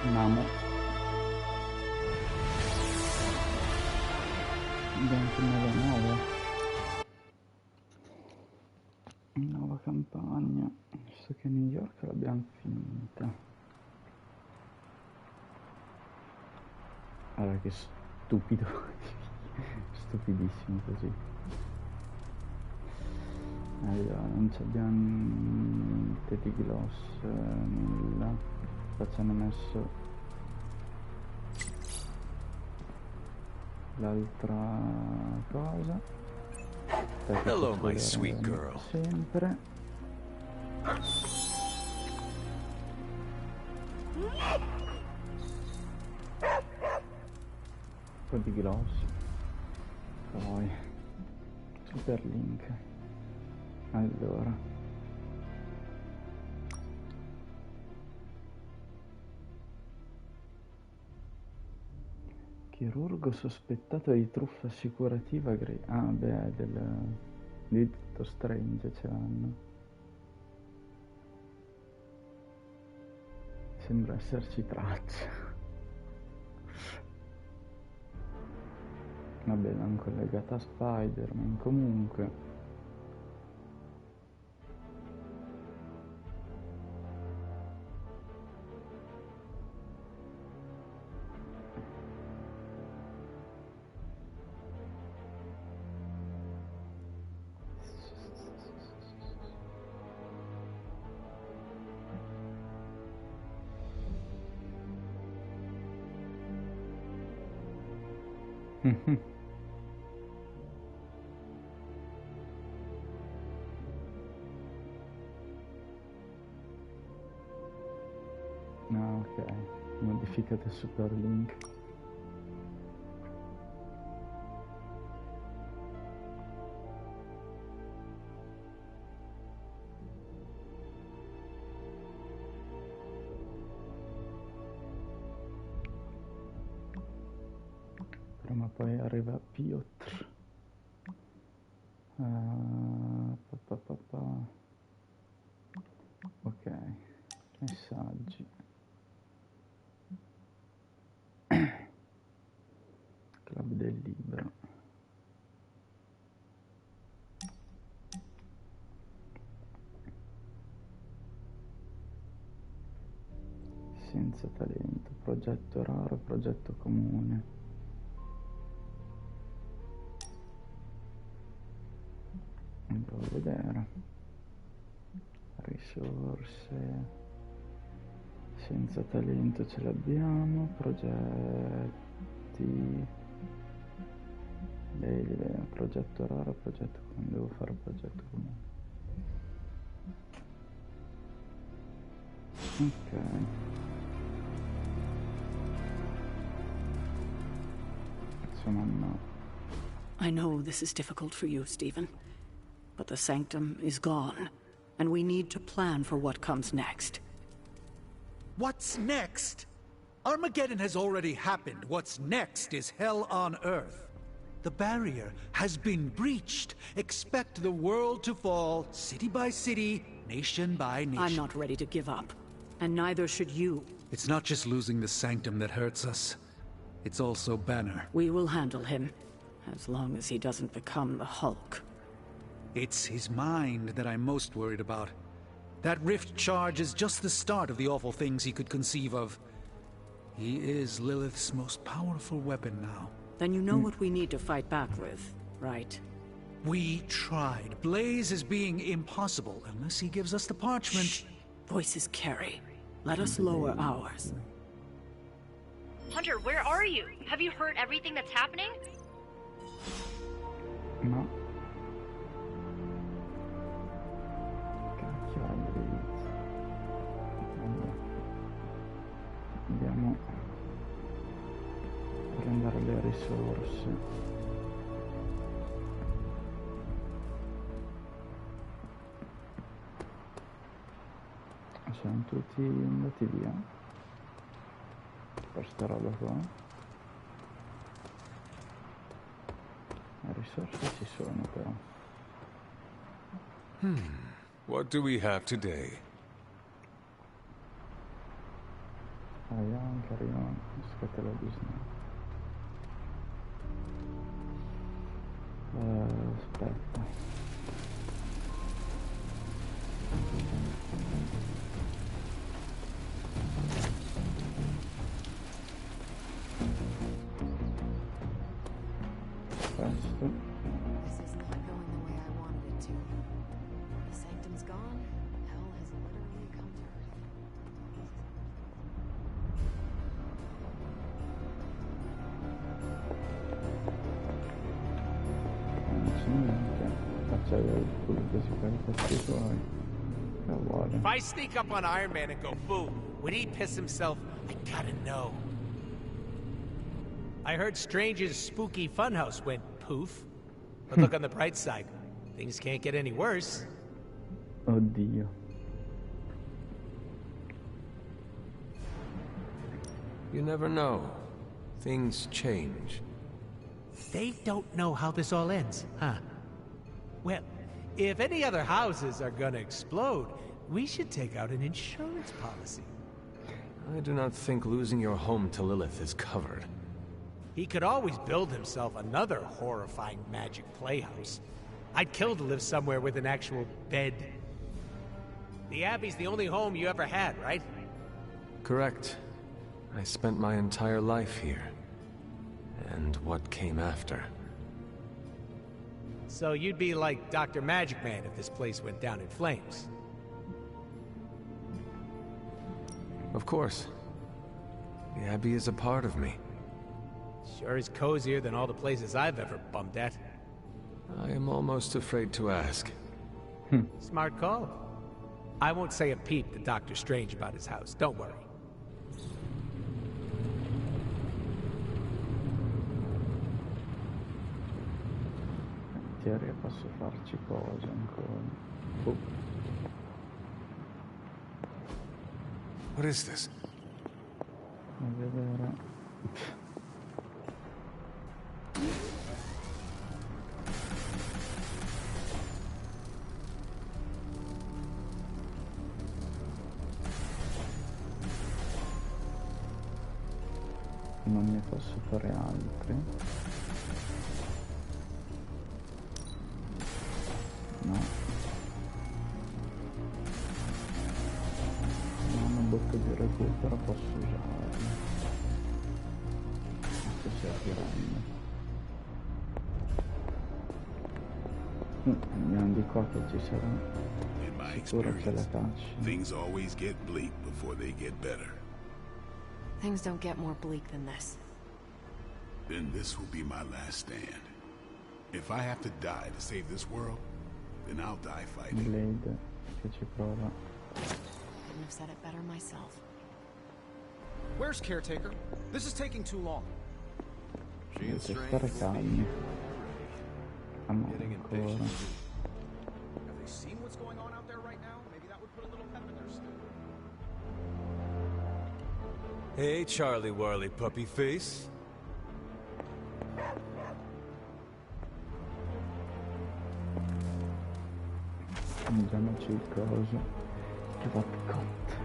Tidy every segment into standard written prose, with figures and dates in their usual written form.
Andiamo. Andiamo nella nuova campagna, visto che New York l'abbiamo finita. Allora, che stupido. Stupidissimo così. Allora, non abbiamo niente di gloss, nulla. Qua ci hanno messo l'altra cosa. Hello, my sweet girl. Sempre. Un po' di gloss. Poi super link. Allora, chirurgo sospettato di truffa assicurativa ah beh, di tutto Strange ce l'hanno. Sembra esserci traccia. Vabbè, non collegata a Spider-Man comunque. Ah, ok, modificate super link. Ma poi arriva Piotr. Ok, messaggi. Club del libro. Senza talento, progetto raro, progetto comune. Devo vedere. Risorse. Senza talento ce l'abbiamo. Progetti. Progetto raro, progetto comune. Devo fare un progetto comune. Ok. Insomma no. I know this is difficult for you, Stephen, but the Sanctum is gone, and we need to plan for what comes next. What's next? Armageddon has already happened. What's next is hell on Earth. The barrier has been breached. Expect the world to fall, city by city, nation by nation. I'm not ready to give up, and neither should you. It's not just losing the Sanctum that hurts us. It's also Banner. We will handle him, as long as he doesn't become the Hulk. It's his mind that I'm most worried about. That rift charge is just the start of the awful things he could conceive of. He is Lilith's most powerful weapon now. Then you know what we need to fight back with, right? We tried. Blaze is being impossible unless he gives us the parchment. Shh. Voices carry. Let us lower ours. Hunter, where are you? Have you heard everything that's happening? No. Cacchio, andiamo a prendere le risorse. Sono tutti andati via per sta roba qua. Le risorse ci sono però. What do we have today? Carry on, scatta la Disney. Aspetta. Questo. This is not going the way I wanted it to. The sanctum's gone. Hell has literally come to earth. Non c'è niente. Faccia il culo così per i cazzi suoi. Che vuole. If I sneak up on Iron Man and go boom, would he piss himself? I gotta know. I heard Strange's spooky funhouse went poof. But look on the bright side. Things can't get any worse. Oddio. You never know. Things change. They don't know how this all ends, huh? Well, if any other houses are gonna explode, we should take out an insurance policy. I do not think losing your home to Lilith is covered. He could always build himself another horrifying magic playhouse. I'd kill to live somewhere with an actual bed. The Abbey's the only home you ever had, right? Correct. I spent my entire life here. And what came after. So you'd be like Dr. Magic Man if this place went down in flames. Of course. The Abbey is a part of me. Sure is cozier than all the places I've ever bummed at. I am almost afraid to ask. Smart call. I won't say a peep to Doctor Strange about his house, don't worry. In teoria posso farci cose ancora. What is this? A vedere. Non ne posso fare altri. No. Una botta di recupero posso usarla. Questo serviranno. Andiamo di qua che ci sarà. In my Sicuro c'è la experience, caccia. things always get bleak before they get better. Things don't get more bleak than this. Then this will be my last stand. If I have to die to save this world, then I'll die fighting. Lode che ci prova. Couldn't have said it better myself. Where's Caretaker? This is taking too long. Dovete stare calmi. Ancora. Have they seen what's going on out there right now? Maybe that would put a little pep in their step. Hey, Charlie Warley puppy face. Mangiamoci il coso. Che va cotta.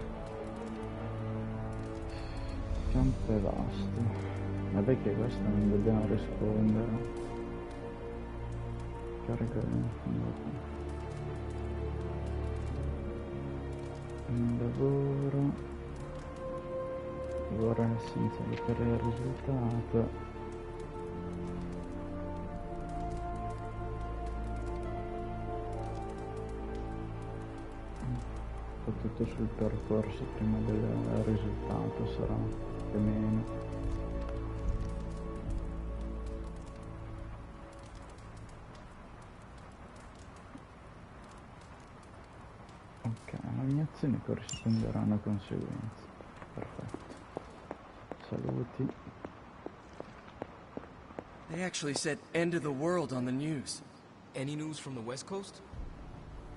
Campo e vasto. Vabbè che questo non dobbiamo rispondere. Carica un lavoro. Lavoro è essenziale per il risultato. Tutto sul percorso prima del risultato sarà più o meno. Ok, le mie azioni corrisponderanno a conseguenze. Perfetto. Saluti. They actually said end of the world on the news. Any news from the West Coast?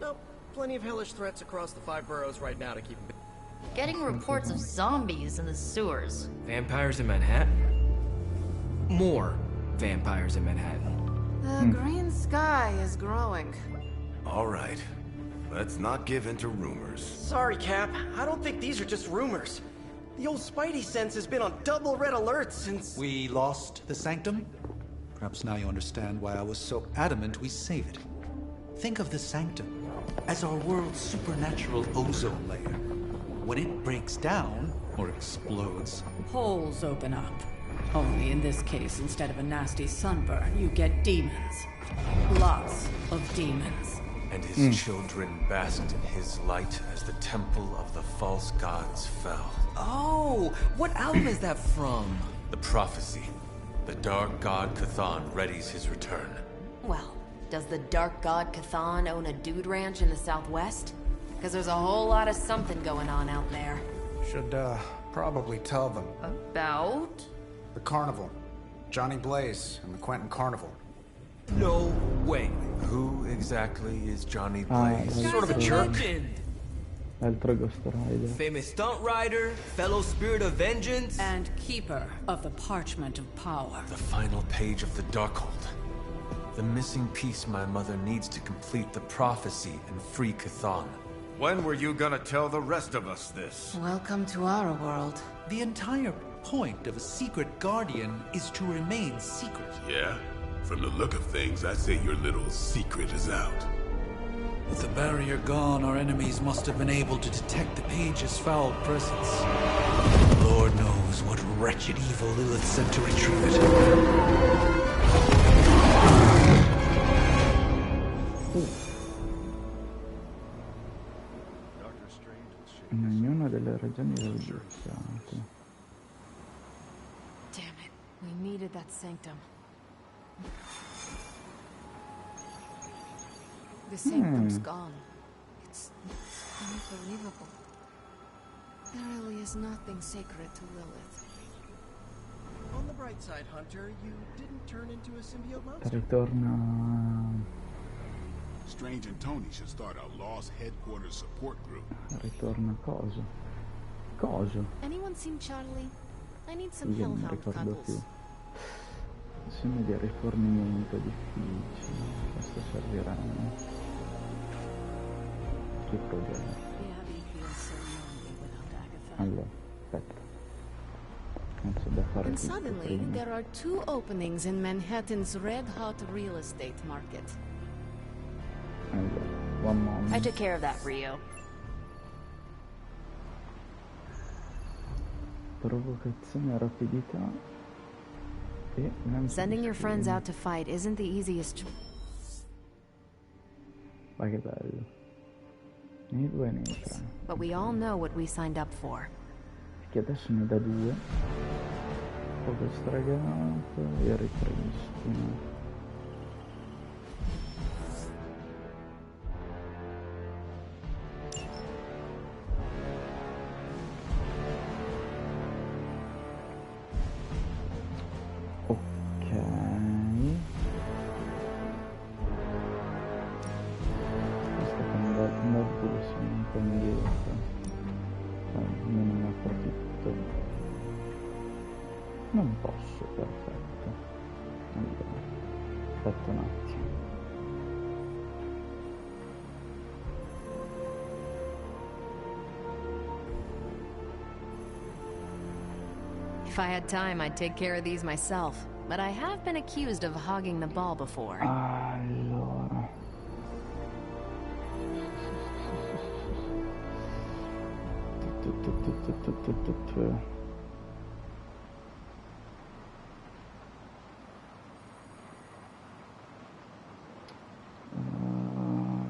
Nope. Plenty of hellish threats across the 5 boroughs right now to keep them. Getting reports of zombies in the sewers. Vampires in Manhattan? More vampires in Manhattan. The green sky is growing. All right. Let's not give in to rumors. Sorry, Cap. I don't think these are just rumors. The old Spidey sense has been on double red alert since... We lost the Sanctum? Perhaps now you understand why I was so adamant we save it. Think of the Sanctum as our world's supernatural ozone layer. When it breaks down, or explodes... Holes open up. Only in this case, instead of a nasty sunburn, you get demons. Lots of demons. And his children basked in his light as the temple of the false gods fell. Oh, what album is that from? The prophecy. The dark god Cthon readies his return. Well, does the dark god Cthon own a dude ranch in the southwest? Because there's a whole lot of something going on out there. Should, probably tell them. About? The carnival. Johnny Blaze and the Quentin Carnival. No way. Who exactly is Johnny Blaze? Sort of a jerk. L'altro Ghost Rider. Famous stunt rider, fellow spirit of vengeance. And keeper of the parchment of power. The final page of the Darkhold. The missing piece my mother needs to complete the prophecy and free Cthon. When were you gonna tell the rest of us this? Welcome to our world. The entire point of a secret guardian is to remain secret. Yeah? From the look of things, I'd say your little secret is out. With the barrier gone, our enemies must have been able to detect the page's foul presence. Lord knows what wretched evil Lilith sent to retrieve it. In ognuna delle regioni del bloccato. Damn it, we needed that sanctum. The sanctum's gone. It's unbelievable. There really is nothing sacred to Lilith. On the bright side, Hunter, you didn't turn into a symbiote monster. Ritorna... Strange and Tony should start a Lost Headquarters support group. Ritorna Coso. Coso. Anyone seen Charlie? I need some Io non mi hellhound ricordo cuddles. più. Segno di rifornimento difficile. Questo servirà. Che problema? Allora, aspetta. Non so da fare And tutto suddenly, prima. there are 2 openings in Manhattan's red-hot real estate market. Allora, one moment. I took care of that for you. Provocazione, rapidità e Sending your friends out to fight isn't the easiest. Ma che bello. Nei 2 e nei 3. But we all know what we signed up for. Che adesso ne dà 2. Poco stragato e ripristino. Non posso, perfetto. Allora, aspetta un attimo. If I had time, I'd take care of these myself. But I have been accused of hogging the ball before. Allora.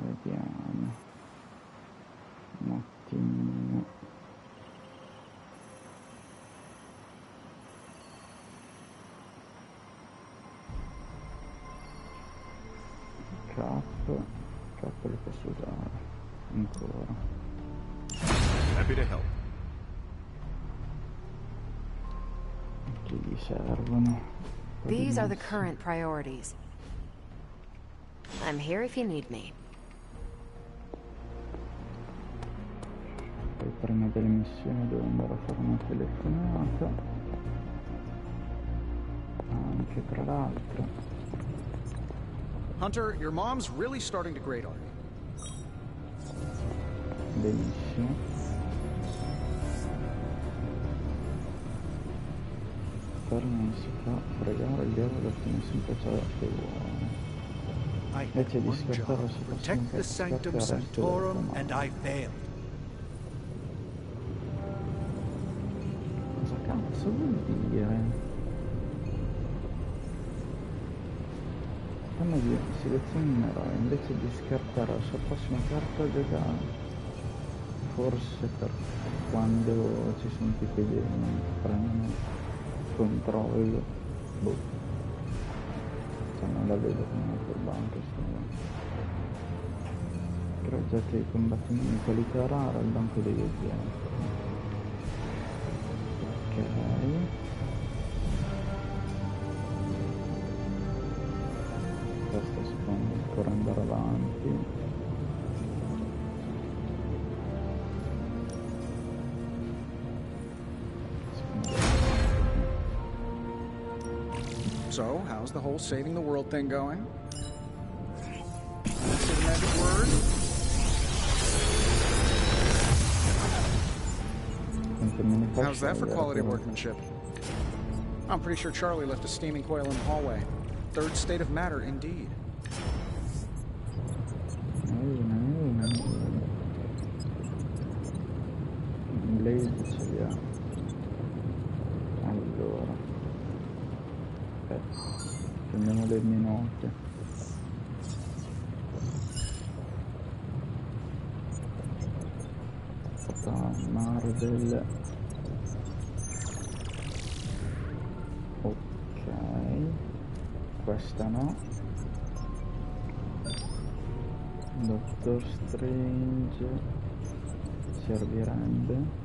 Vediamo un attimino. Cap le posso usare ancora. Happy to help. Che gli servono? These are the current priorities. I'm here if you need me. Poi prima delle missioni devo andare a fare una telefonata. Anche tra l'altro. Hunter, your mom's really starting to grate on me. Benissimo. Spero non si fa fregare, il diavolo ottiene sempre ciò che vuole. Invece di scartarlo si possono Protect the Sanctum Sanctorum, and I failed. Cosa cazzo vuol dire? Quando selezioni un eroe, invece di scartare la sua prossima carta gioca, forse per quando ci sono tipi che prendono controllo, boh, cioè non la vedo come una turbante, Greggiate i combattimenti di qualità rara al banco degli oggetti. Ok. Questo si può ancora andare avanti. So, how's the whole saving the world thing going? Say the magic word. How's that for quality workmanship? I'm pretty sure Charlie left a steaming coil in the hallway. Third state of matter, indeed. Blade ce li ha. Allora. Prendiamo le minote. Marvel. Ok. Questa no. Doctor Strange servirebbe.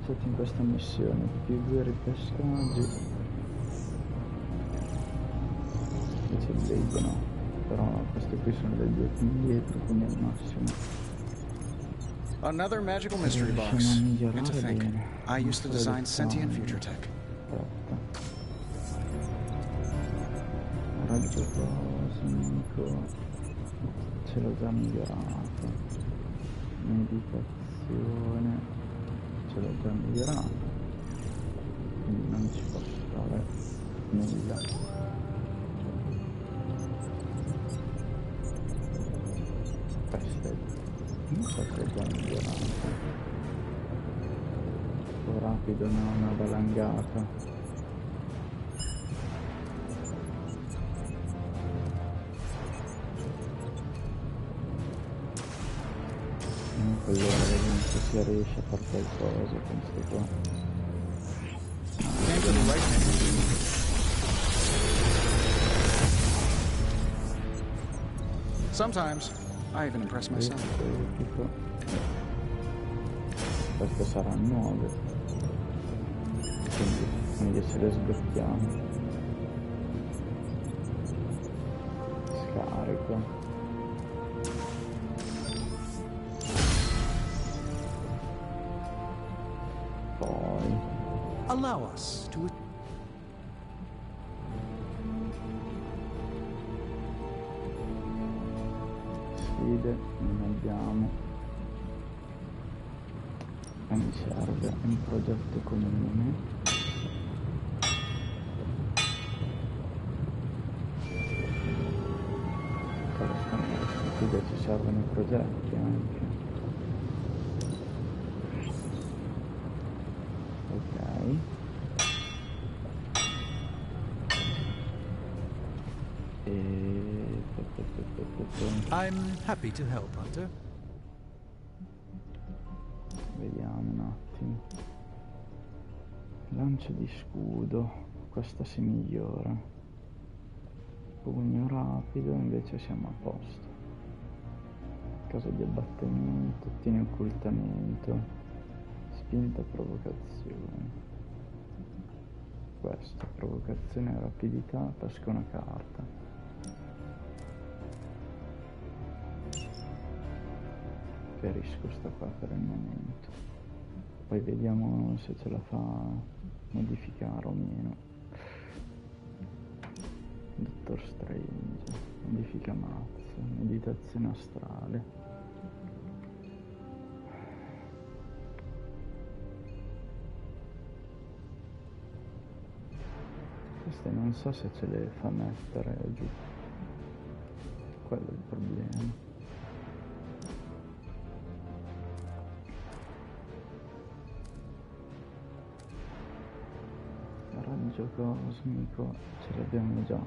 Sotto in questa missione più 2 ripescaggi. Invece il Blade no, però queste qui sono le 2 più indietro, quindi al massimo. Another magical mystery box. And to think, I used to design sentient future tech. Raggio cosmico, ce l'ho già migliorato. Meditazione, ce l'ho già migliorato. Quindi non ci posso fare nulla. Questo è già migliorato. Un rapido, no, una valangata. Allora vediamo se si riesce a fare qualcosa con sto qua. Sometimes I even impress myself. Queste saranno nuove, quindi meglio se le sblocchiamo. Scarico. Poi allow us to sfide non abbiamo. E mi serve un progetto comune. Qui ci servono i progetti anche. Ok. I'm happy to help, Hunter. Vediamo un attimo. Lancio di scudo, questa si migliora. Pugno rapido, invece siamo a posto. Caso di abbattimento, ottieni occultamento, spinta provocazione. Questo, provocazione e rapidità, pesca una carta. Preferisco sta qua per il momento. Poi vediamo se ce la fa modificare o meno. Dottor Strange, modifica mazzo, meditazione astrale. Queste non so se ce le fa mettere giù. Quello è il problema. Raggio cosmico ce l'abbiamo già.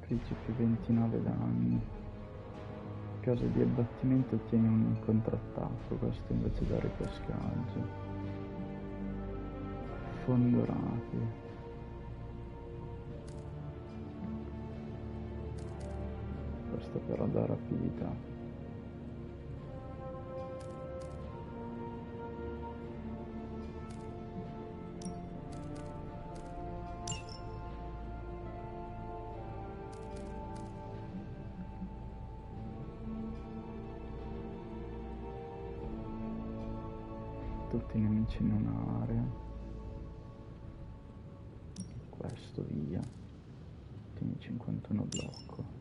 Critici più 29 danni. In caso di abbattimento ottieni un contrattacco, questo invece da ripescaggio. Fondo rapido. Questo però dà rapidità. Tutti i nemici in un'area. Questo via. Tieni 51 blocco.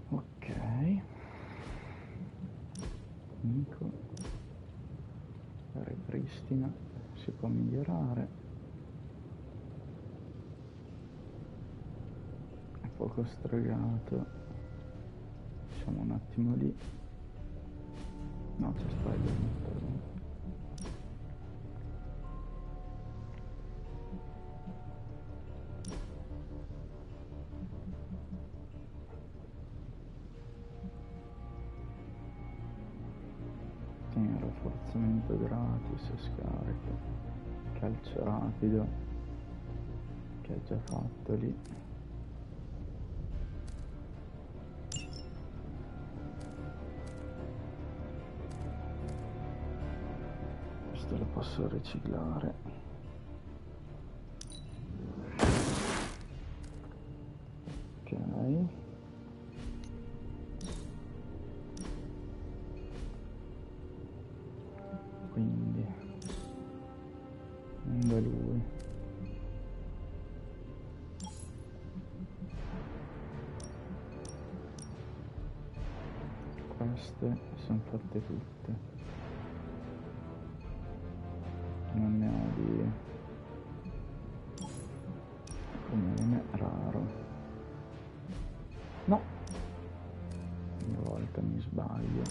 Ok. Nico. Ripristina. Si può migliorare. È poco stregato. Facciamo un attimo lì. No, c'è Spider-Man, perdone. Tieni rafforzamento gratis, scarica. Calcio rapido, che ha già fatto lì. Lo posso riciclare. Ok. Quindi non da lui. Queste sono fatte tutte. Non ne ho di comune, raro. No, una volta mi sbaglio.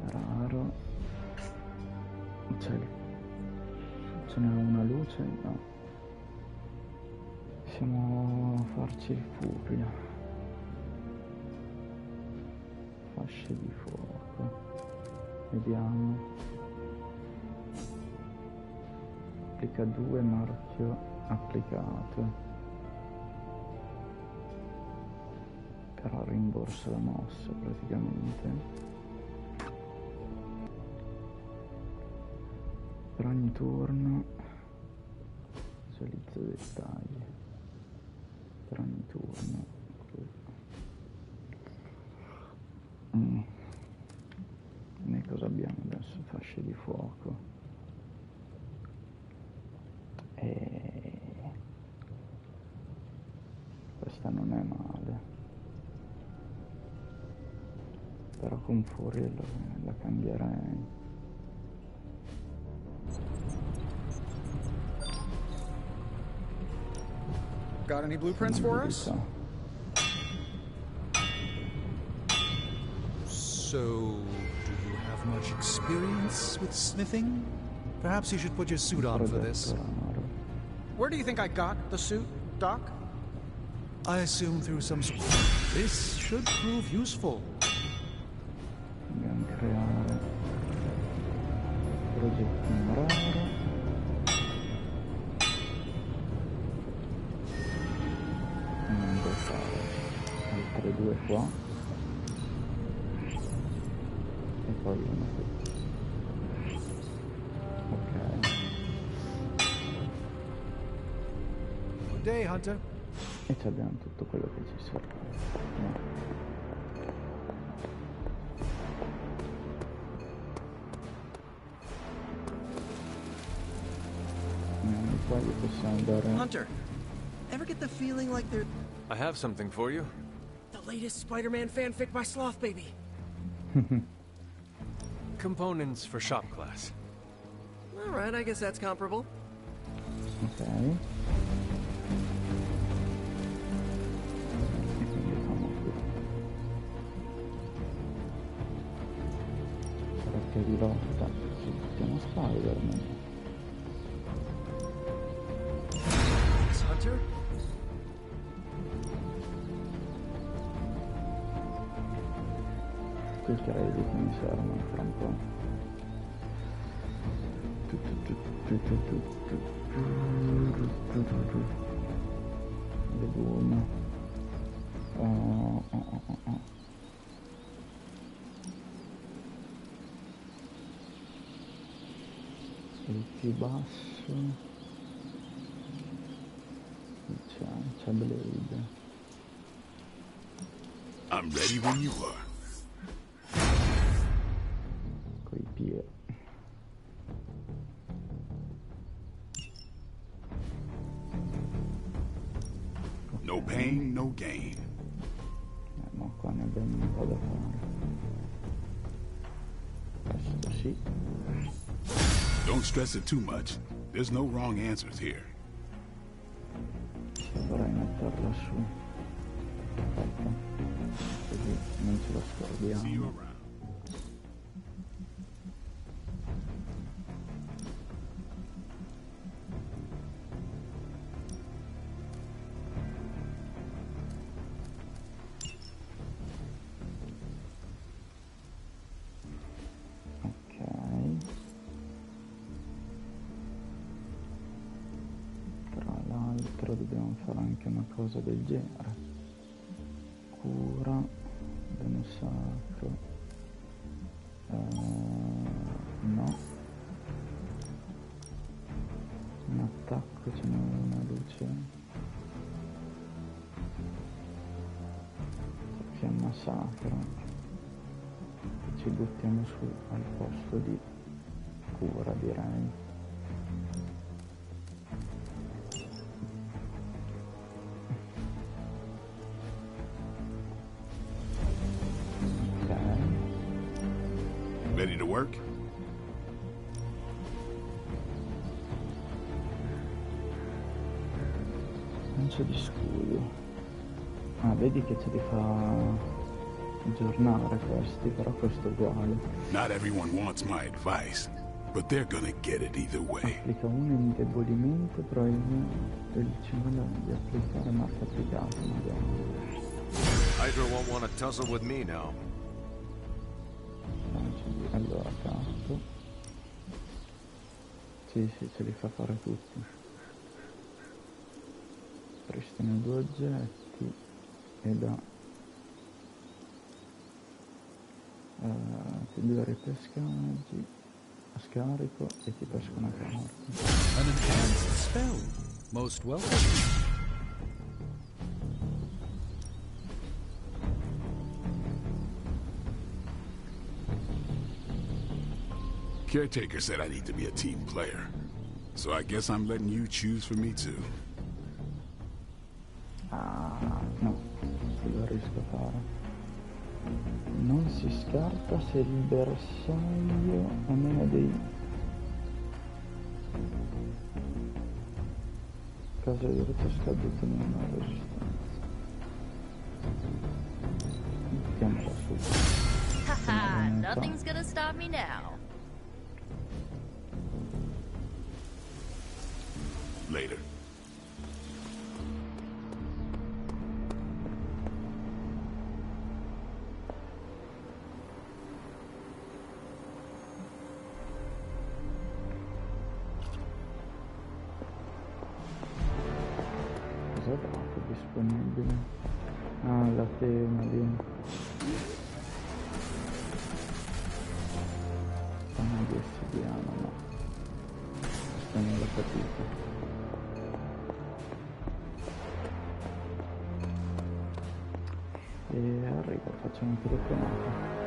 Raro. Ce n'è una luce? No. Possiamo farci il furio. Fasce di fuoco. Vediamo. Applica 2, marchio applicato. Però rimborsa la mossa praticamente. Per ogni turno visualizza dettagli. Per ogni turno. E cosa abbiamo adesso? Fasce di fuoco. E questa non è male. Però con furia la cambierei. Got any blueprints for us? So, do you have much experience with smithing? Perhaps you should put your suit on for this. Where do you think I got the suit, Doc? I assume through some sort. This should prove useful. Dobbiamo creare progettino raro. E non devo fare altre 2 qua. E poi una qui. Ok. Good day, Hunter. E ci abbiamo tutto quello che ci serve. Qua gli possiamo dare... Hunter, ever get the feeling like they're... I have something for you. The latest Spider-Man fanfic by Sloth Baby. Components for shop class. Alright, I guess that's comparable. Ok. E quindi siamo qui. Perché di lotta ci buttiamo Spider-Man. Hunter? Qui i crediti mi servono fra un po'. The boom. Il più basso c'è Blade. I'm ready when you are. Coi piedi. No pain, no gain. Ma qua ne abbiamo un po' da fare. Questo sì. Don't stress it too much. There's no wrong answers here. Vorrei metterla su. Aspetta. Così non ce la scordiamo. Dobbiamo fare anche una cosa del genere. Cura un sacro, no, un attacco, ce n'è una luce, fiamma sacra, ci buttiamo su al posto di cura, direi. Ready to work? Lancio di scudo. Ah, vedi che ce li fa aggiornare questi, però questo è uguale. Not everyone wants my advice, but they're gonna get it either way. Applica un indebolimento, probabilmente il cingolo di applicare marca applicata, magari. Hydra won't want to tussle with me now. Allora, capo. Sì, ce li fa fare tutti. Pristina 2 oggetti e da più 2 ripescaggi a scarico e ti pesca una carta. An enhanced spell. Most welcome. Caretaker said I need to be a team player, so I guess I'm letting you choose for me too. Ah, no, lo riesco a fare. Non si scarta se il bersaglio è meno dei... Caso di rotoscaduto non ha resistenza. Mettiamola su. Haha, nothing's gonna stop me now. Later. Cos'è dato disponibile? Ah, la tema lì. Sono di ossidiano, no. Questa non l'ho capito. E arrivo, facciamo un telefonato.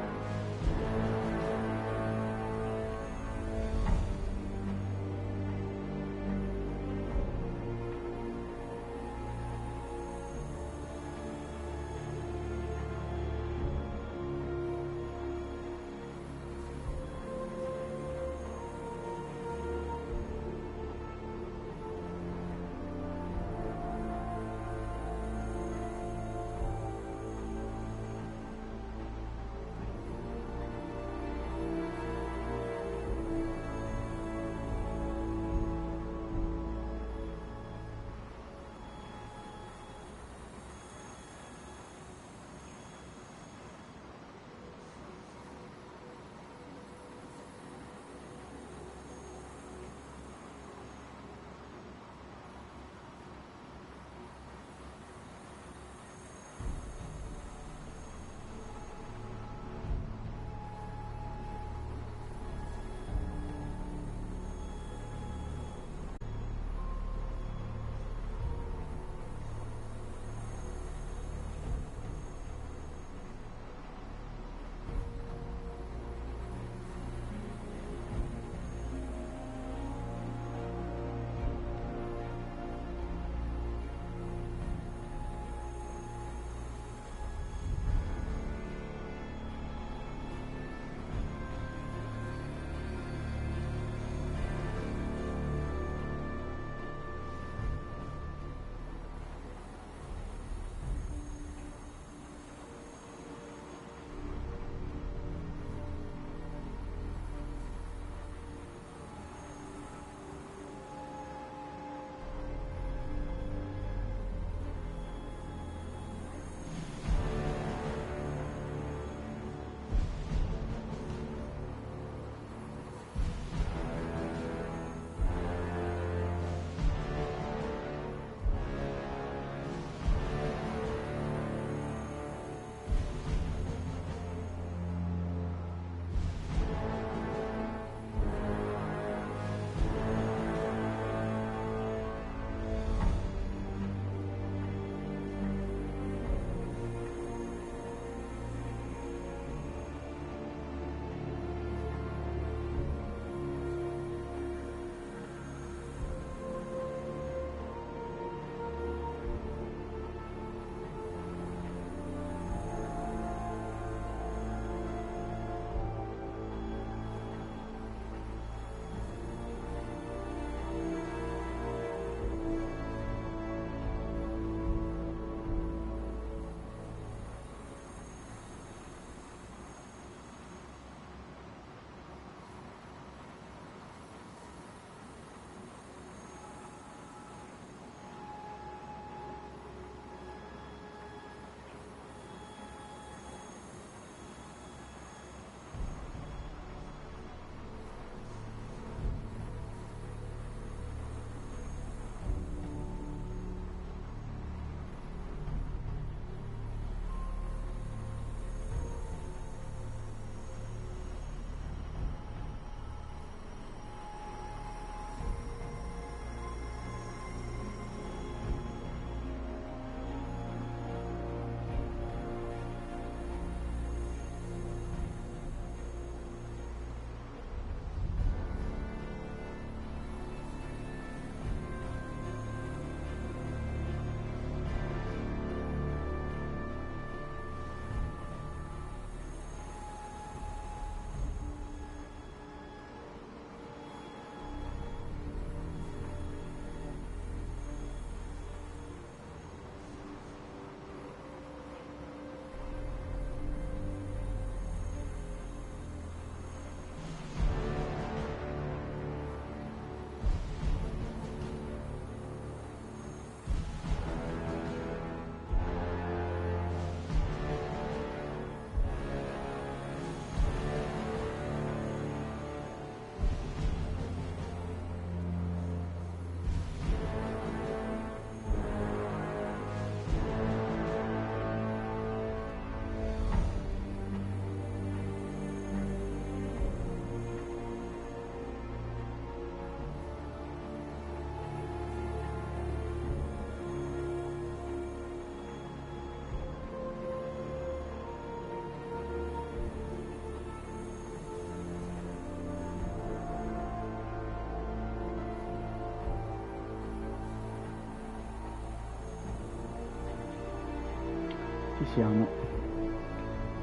siamo.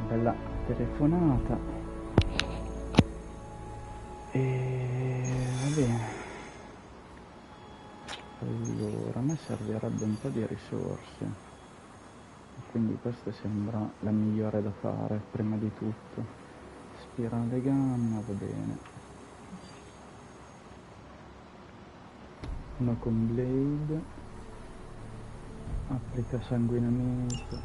Bella telefonata. E va bene. Allora, a me servirebbe un po' di risorse. Quindi questa sembra la migliore da fare, prima di tutto. Spirale gamma, va bene. Uno con blade. Applica sanguinamento.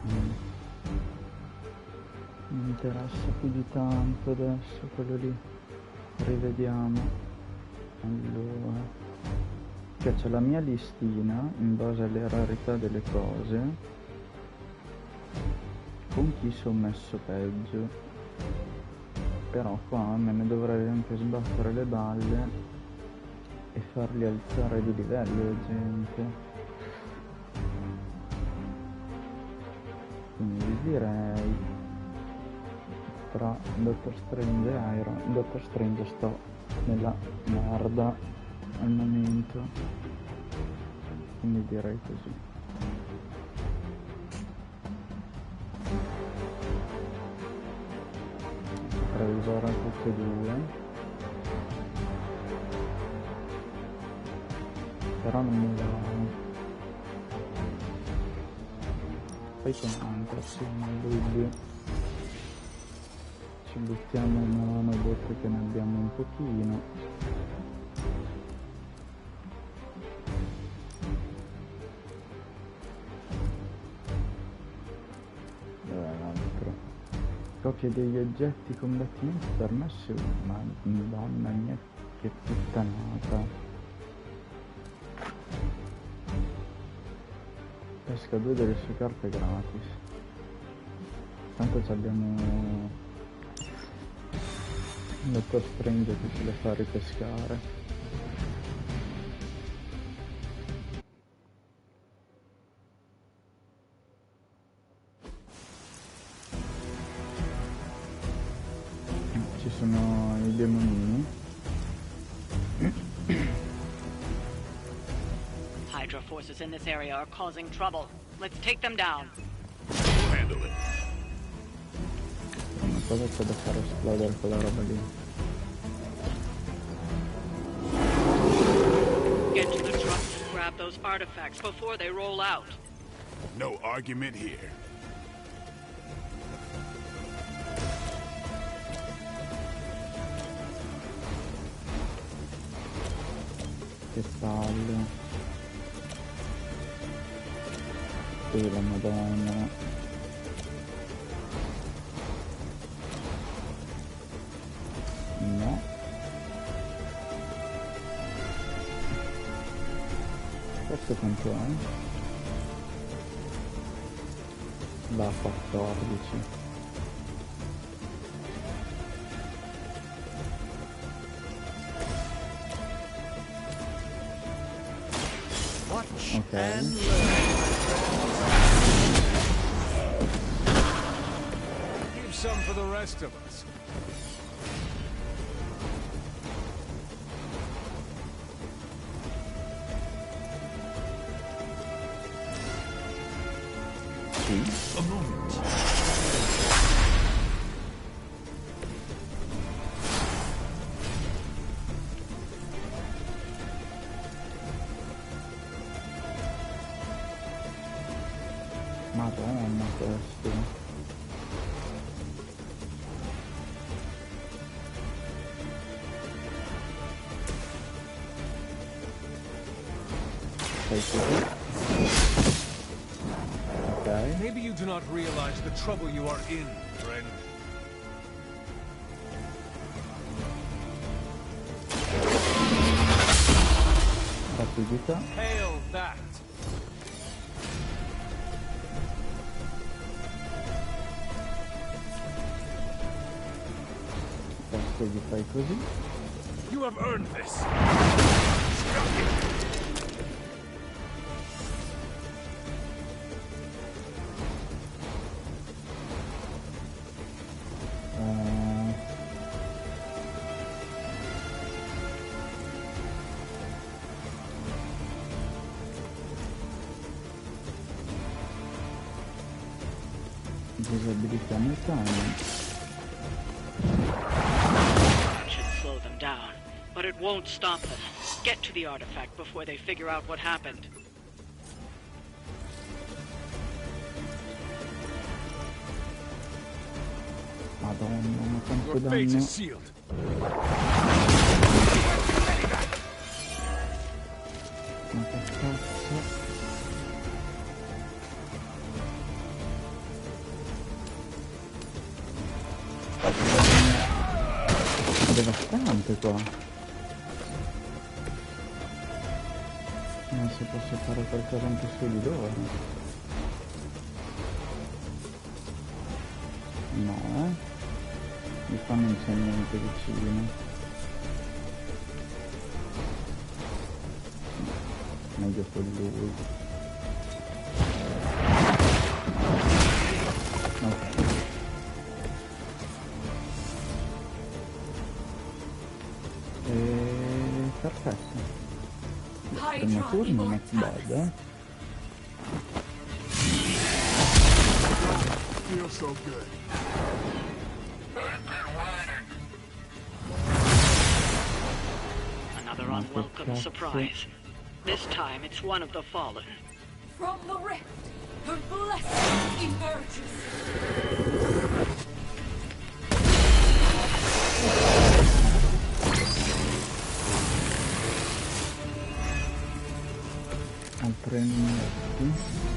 Mi interessa più di tanto adesso quello lì. Rivediamo. Allora, che c'è la mia listina in base alle rarità delle cose, con chi sono messo peggio. Però qua me ne dovrei anche sbattere le balle e farli alzare di livello, gente. Quindi direi tra Dottor Strange e Iron. Dottor Strange sto nella merda al momento, quindi direi così. Potrei usare tutte e due, però non mi va. Poi con Antrax, nel dubbio ci buttiamo in mano dopo che ne abbiamo un pochino. Dov'è l'altro? Copia degli oggetti combattimenti permessi. Ma madonna mia, che puttanata. Pesca 2 delle sue carte gratis. Tanto abbiamo un Dottor Strange che ce le fa ripescare. Ci sono i demonini. Hydra forces in this area are causing trouble. Let's take them down. We'll handle it. Una cosa c'è da fare esplodere quella roba lì. Get to the truck and grab those artifacts before they roll out. No argument here. Che palle. La madonna. No. Questo quanto è? Da 14. Ok. Some for the rest of us. A moment. Madonna, questo. Okay. Maybe you do not realize the trouble you are in, friend. Rapidità. Hail that. Questo gli fai così. You have earned this. disabilità nel cane. Should slow them down, but it won't stop them. Get to the artifact before they figure out what happened. Madonna, ma quanto danno. Ma che cazzo. È devastante qua. Non si possa fare qualcosa anche su di loro. No, di qua non c'è niente vicino. Meglio con lui. Ok. Perfetto. Primo turno, not bad, eh? Feels so good. Another unwelcome surprise. This time it's one of the fallen. From the rift, the blessing emerges.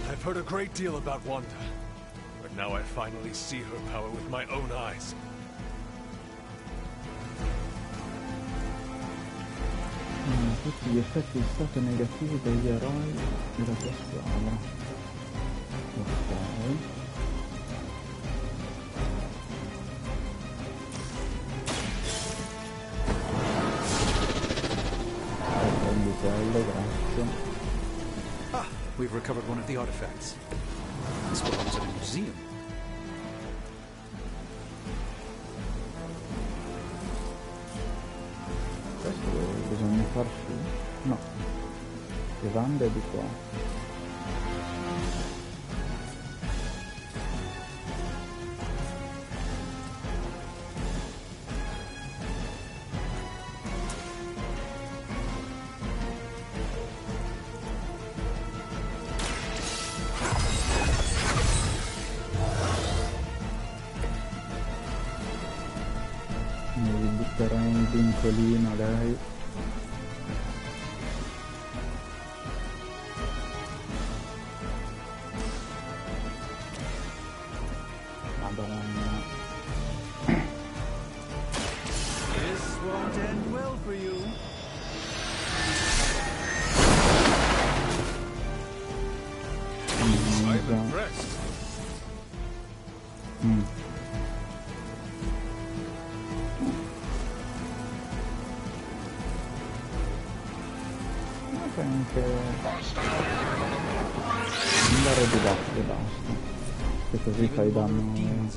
I've heard a great deal about Wanda, but now I finally see her power with my own eyes. Tutti gli effetti di stato negativi degli eroi della tua squadra. Ok. Grazie. We've recovered one of the artifacts. This belongs at a museum. Questo bisogna far su. No. Levanda è di qua. Un vincolino lei. Madonna. This won't end well for you. I'm impressed. Anche andare di lato e basta, che così fai danno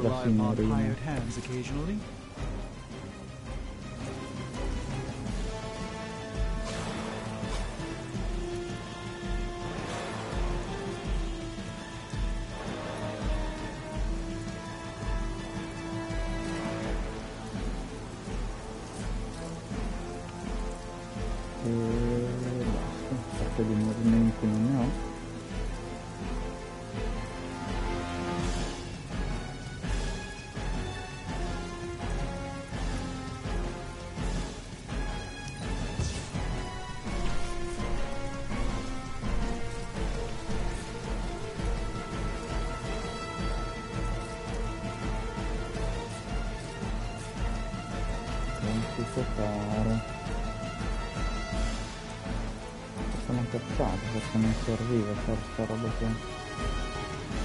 da signorina. Di movimenti non ne ho. Non si può fare. Sono incazzato perché non serviva fare sta roba qua.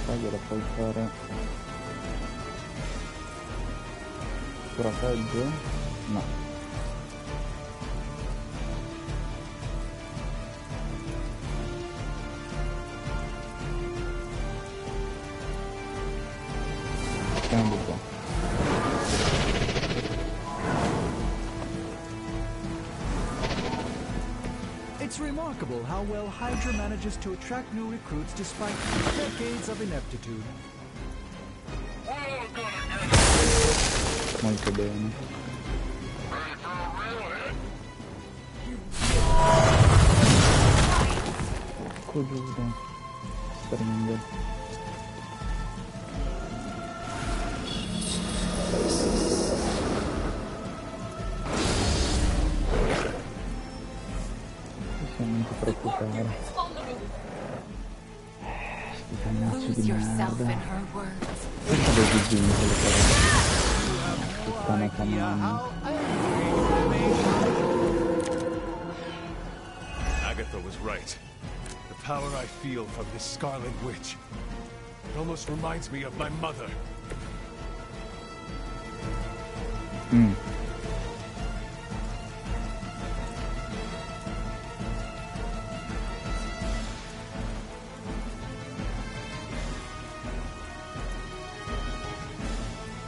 Poi gliela puoi fare ancora peggio? No. Andiamo qua. It's remarkable how well Hydra manages to attract new recruits despite decades of ineptitude. Molto bene. Ecco giuro. Stringe. Non ti preoccupare. Sti cagnacci di merda. Perché devi vincere le parole? Puttana famiglia. Agatha was right. The power I feel from this Scarlet Witch. It almost reminds me of my mother.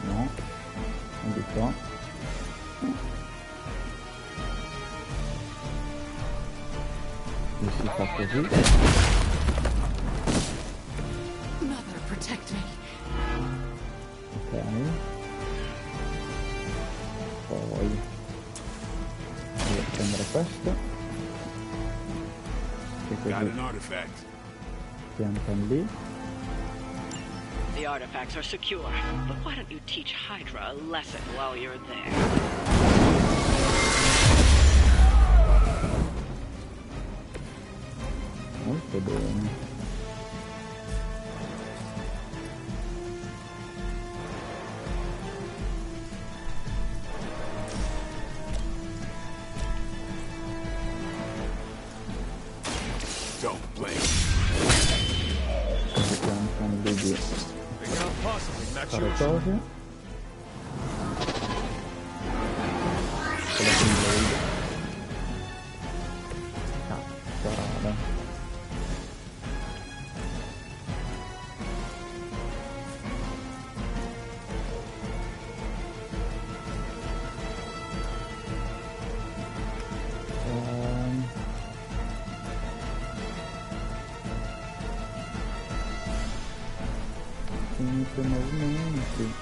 No, non di qua. E si fa così. Mother, protect me. Ok. Poi devo prendere questo. Che così piantano lì. The artifacts are secure, but why don't you teach Hydra a lesson while you're there? Molto bene. Don't blame. Così piantano lì di fare cose. Con la Lode. Cazzo. Inizio movimenti,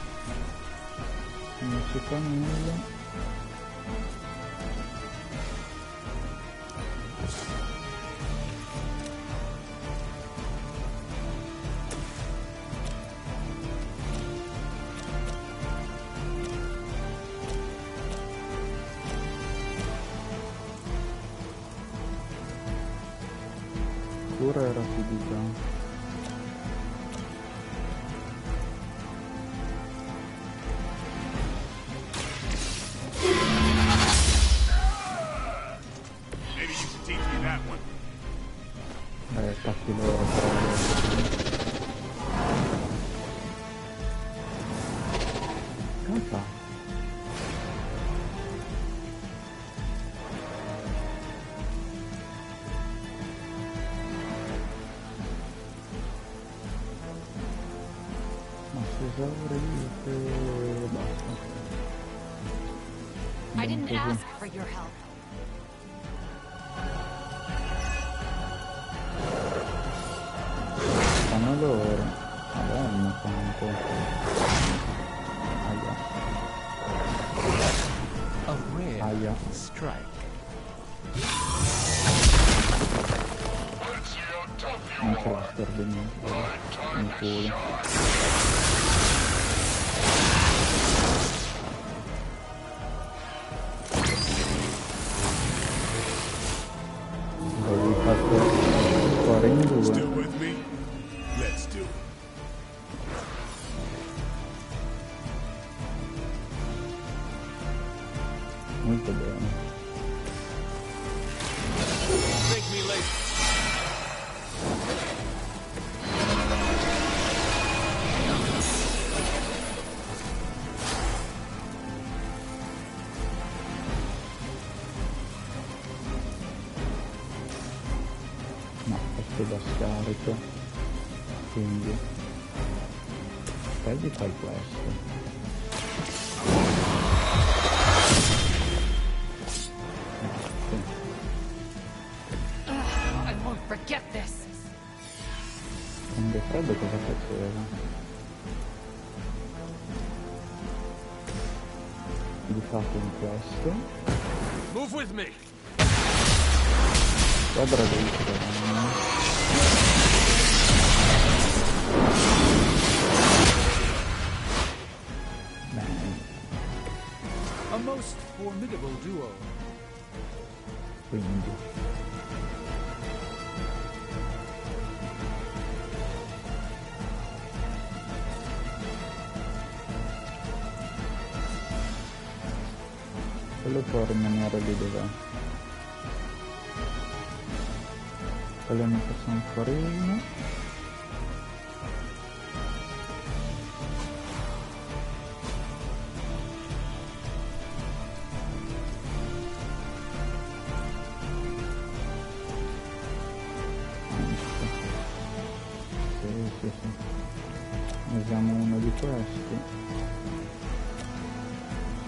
non si fa nulla. Cura e rapidità. Attacchi loro. Come fa? Ma si esaurite e basta. I didn't ask for your help. Fanno loro. Madonna quanto. Aia. Aia. Strike. Non c'è la storbe niente. In culo. Devi fatto cuore in due. Molto bene. No, questo da scarico. Quindi poi fai questo. Forget this. Quando è freddo cosa faceva? di fatto in questo. Move with me. Squadra dei treni. Bene. A most formidable duo. Quindi quello può rimanere lì dov'è. Quello ne possiamo fare uno. Sì. Usiamo uno di questi.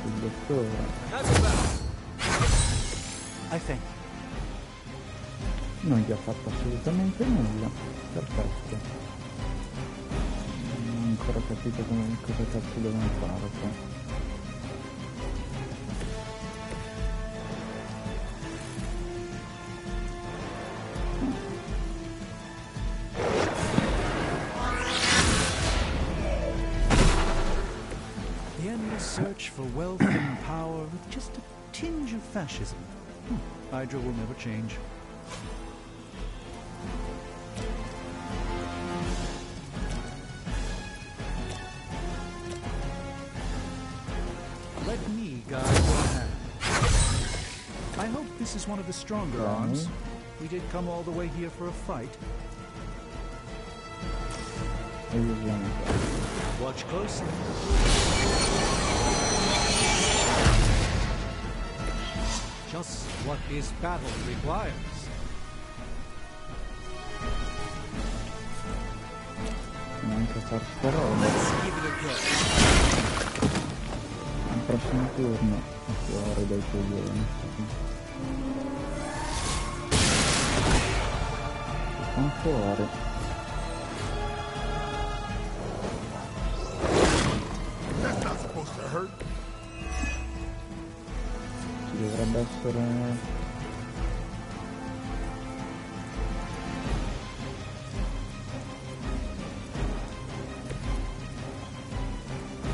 Il dottore. Non gli ha fatto assolutamente nulla. Perfetto. Non ho ancora capito cosa cazzo devono fare qua. The endless search for wealth and power with just a tinge of fascism. Hydra will never change. Let me guide your hand. I hope this is one of the stronger arms. We did come all the way here for a fight. Watch closely. Just what this battle requires. Manca far sta roba. Al prossimo turno fuori dai coglioni. Stanno fuori. That's not supposed to hurt. Ci dovrebbe essere...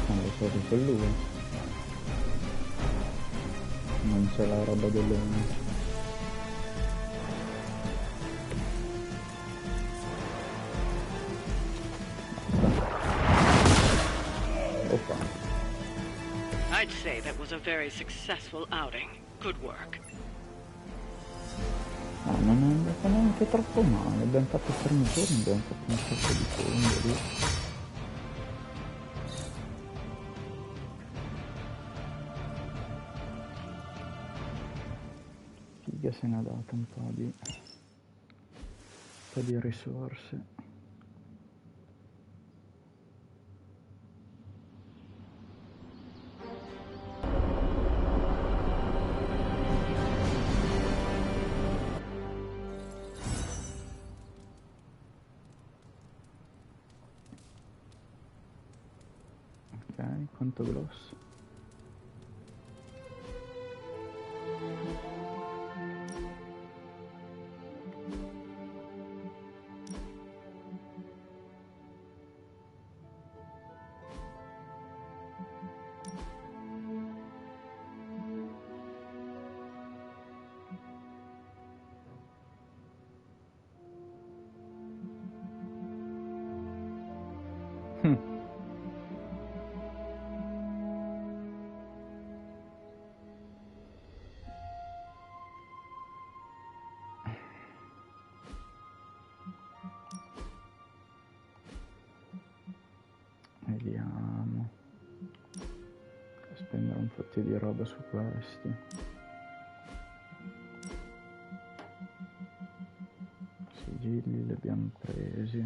non lo so che con lui. Non c'è la roba delle... I'd say that was a very successful outing. Good work. No, non è andata neanche troppo male. Abbiamo fatto il primo turno, abbiamo fatto un sacco di fondo lì. Figa se ne ha dato un po' di risorse. Quanto grosso? Vediamo. Spendere un po' di roba su questi. Sigilli li abbiamo presi.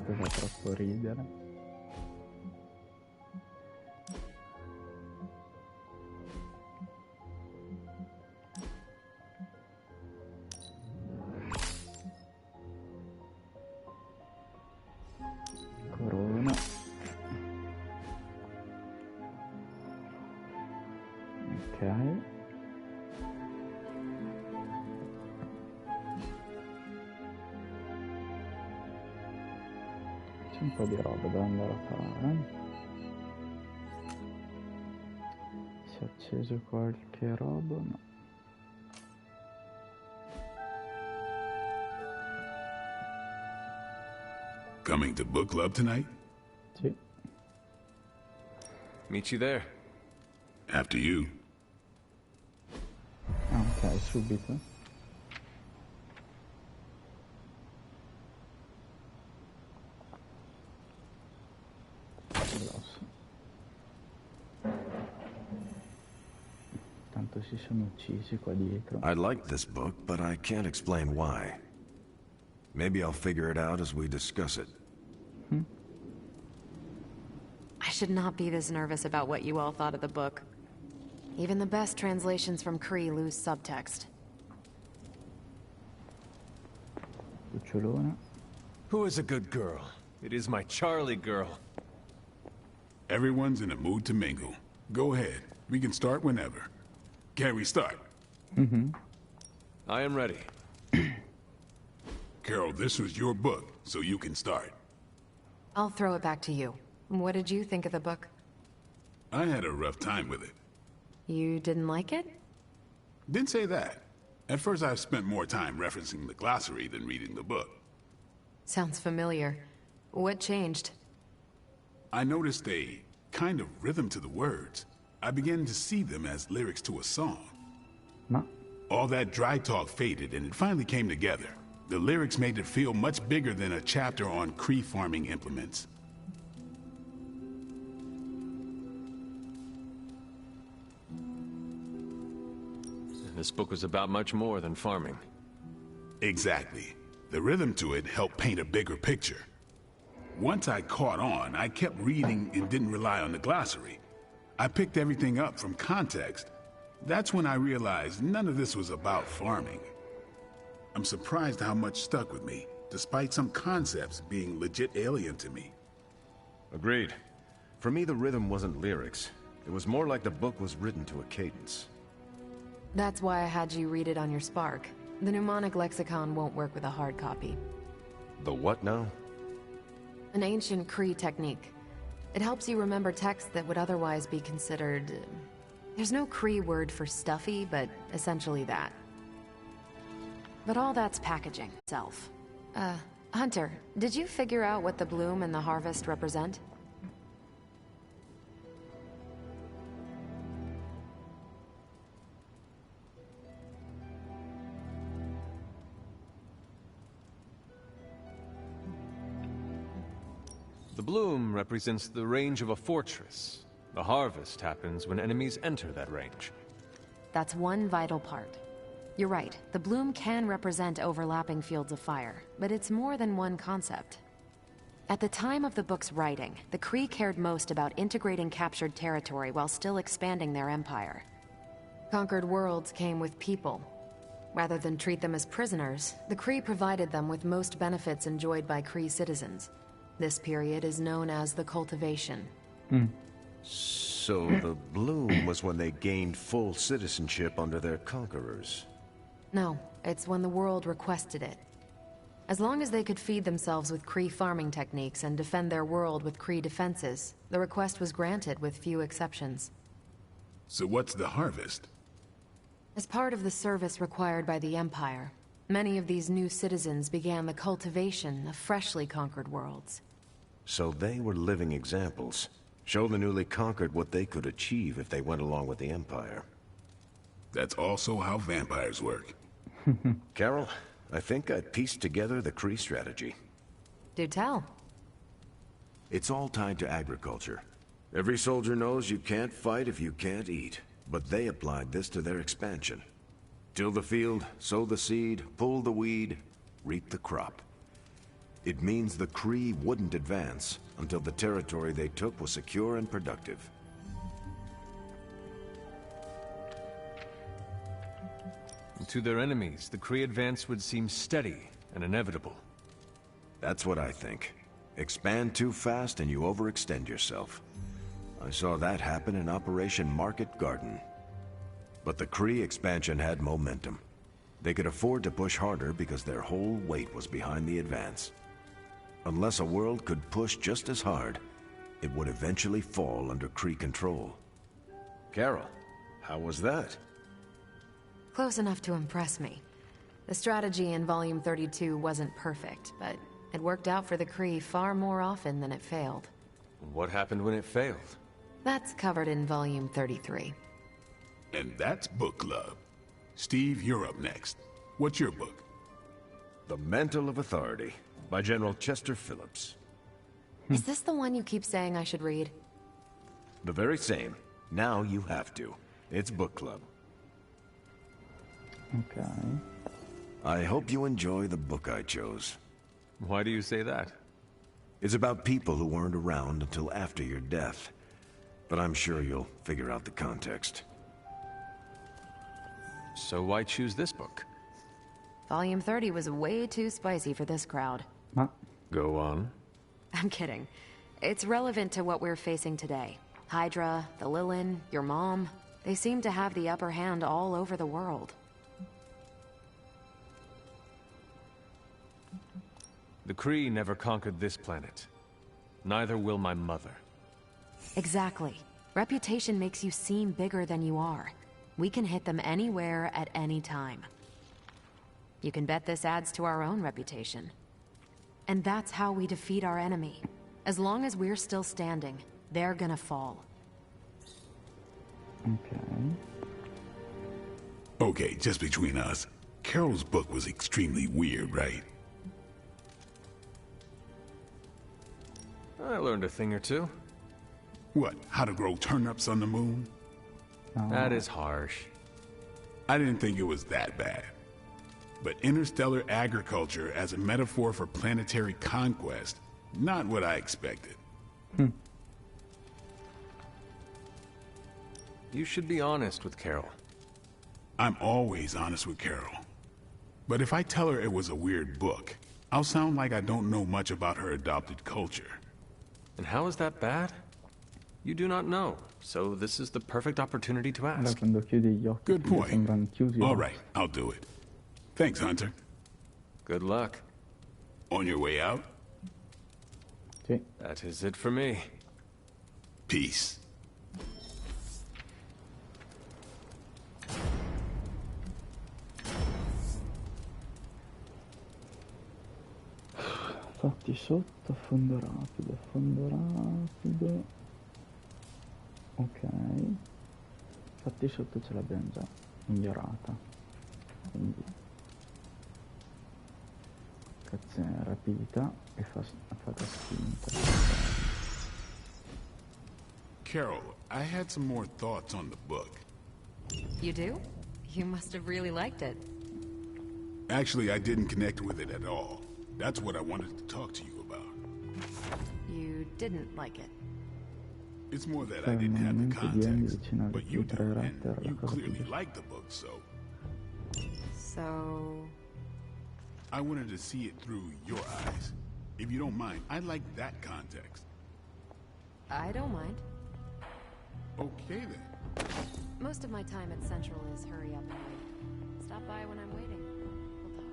Questo fa troppo ridere. C'è un po' di roba da andare a fare. Si è acceso qualche roba? No. Coming to book club tonight? Sì. Meet you there. After you. Ok, subito. Grosso. Tanto si sono uccisi qua dietro. I like this book, but I can't explain why. Maybe I'll figure it out as we discuss it. I should not be this nervous about what you all thought of the book. Even the best translations from Kree lose subtext. Cucciolona. Who is a good girl? It is my Charlie girl. Everyone's in a mood to mingle. Go ahead. We can start whenever. Can we start? I am ready. Carol, this was your book, so you can start. I'll throw it back to you. What did you think of the book? I had a rough time with it. You didn't like it? Didn't say that. At first I spent more time referencing the glossary than reading the book. Sounds familiar. What changed? I noticed a kind of rhythm to the words. I began to see them as lyrics to a song. All that dry talk faded and it finally came together. The lyrics made it feel much bigger than a chapter on Kree farming implements. This book was about much more than farming. Exactly. The rhythm to it helped paint a bigger picture. Once I caught on, I kept reading and didn't rely on the glossary. I picked everything up from context. That's when I realized none of this was about farming. I'm surprised how much stuck with me, despite some concepts being legit alien to me. Agreed. For me, the rhythm wasn't lyrics. It was more like the book was written to a cadence. That's why I had you read it on your Spark. The mnemonic lexicon won't work with a hard copy. The what now? An ancient Kree technique. It helps you remember text that would otherwise be considered... There's no Kree word for stuffy, but essentially that. But all that's packaging itself. Hunter, did you figure out what the bloom and the harvest represent? The bloom represents the range of a fortress. The harvest happens when enemies enter that range. That's one vital part. You're right, the bloom can represent overlapping fields of fire, but it's more than one concept. At the time of the book's writing, the Kree cared most about integrating captured territory while still expanding their empire. Conquered worlds came with people. Rather than treat them as prisoners, the Kree provided them with most benefits enjoyed by Kree citizens. This period is known as the cultivation. So the bloom was when they gained full citizenship under their conquerors. No, it's when the world requested it. As long as they could feed themselves with Kree farming techniques and defend their world with Kree defenses, the request was granted with few exceptions. So what's the harvest? As part of the service required by the Empire, many of these new citizens began the cultivation of freshly conquered worlds. So they were living examples. Show the newly conquered what they could achieve if they went along with the Empire. That's also how vampires work. Carol, I think I pieced together the Kree strategy. Do tell. It's all tied to agriculture. Every soldier knows you can't fight if you can't eat, but they applied this to their expansion. Till the field, sow the seed, pull the weed, reap the crop. It means the Kree wouldn't advance until the territory they took was secure and productive. To their enemies, the Kree advance would seem steady and inevitable. That's what I think. Expand too fast and you overextend yourself. I saw that happen in Operation Market Garden. But the Kree expansion had momentum. They could afford to push harder because their whole weight was behind the advance. Unless a world could push just as hard, it would eventually fall under Kree control. Carol, how was that? Close enough to impress me. The strategy in Volume 32 wasn't perfect, but it worked out for the Kree far more often than it failed. What happened when it failed? That's covered in Volume 33. And that's book club. Steve, you're up next. What's your book? The Mantle of Authority, by General Chester Phillips. Is this the one you keep saying I should read? The very same. Now you have to. It's book club. Ok. I hope you enjoy the book I chose. Why do you say that? It's about people who weren't around until after your death. But I'm sure you'll figure out the context. So why choose this book? Volume 30 was way too spicy for this crowd. Go on. I'm kidding. It's relevant to what we're facing today. Hydra, the Lilin, your mom, they seem to have the upper hand all over the world. The Kree never conquered this planet. Neither will my mother. Exactly. Reputation makes you seem bigger than you are. We can hit them anywhere at any time. You can bet this adds to our own reputation. And that's how we defeat our enemy. As long as we're still standing, they're gonna fall. Okay, just between us. Carol's book was extremely weird, right? I learned a thing or two. What, how to grow turnips on the moon? That is harsh. I didn't think it was that bad. But interstellar agriculture as a metaphor for planetary conquest, not what I expected. You should be honest with Carol. I'm always honest with Carol. But if I tell her it was a weird book, I'll sound like I don't know much about her adopted culture. And how is that bad? You do not know, so this is the perfect opportunity to ask. Good point. All right, I'll do it. Thanks, Hunter. Good luck. On your way out? That is it for me. Peace. Fatti sotto, affondo rapido, affondo rapido. Ok. Fatti sotto ce l'abbiamo già migliorata. Quindi cazzone rapidità e fata spinta. Carol, I had some more thoughts on the book. You do? You must have really liked it. Actually, I didn't connect with it at all. That's what I wanted to talk to you about. You didn't like it. It's more that I didn't have the context, but you do, and you clearly like the book, so... So... I wanted to see it through your eyes. If you don't mind, I like that context. I don't mind. Okay, then. Most of my time at Central is hurry up and wait. Stop by when I'm waiting. We'll talk.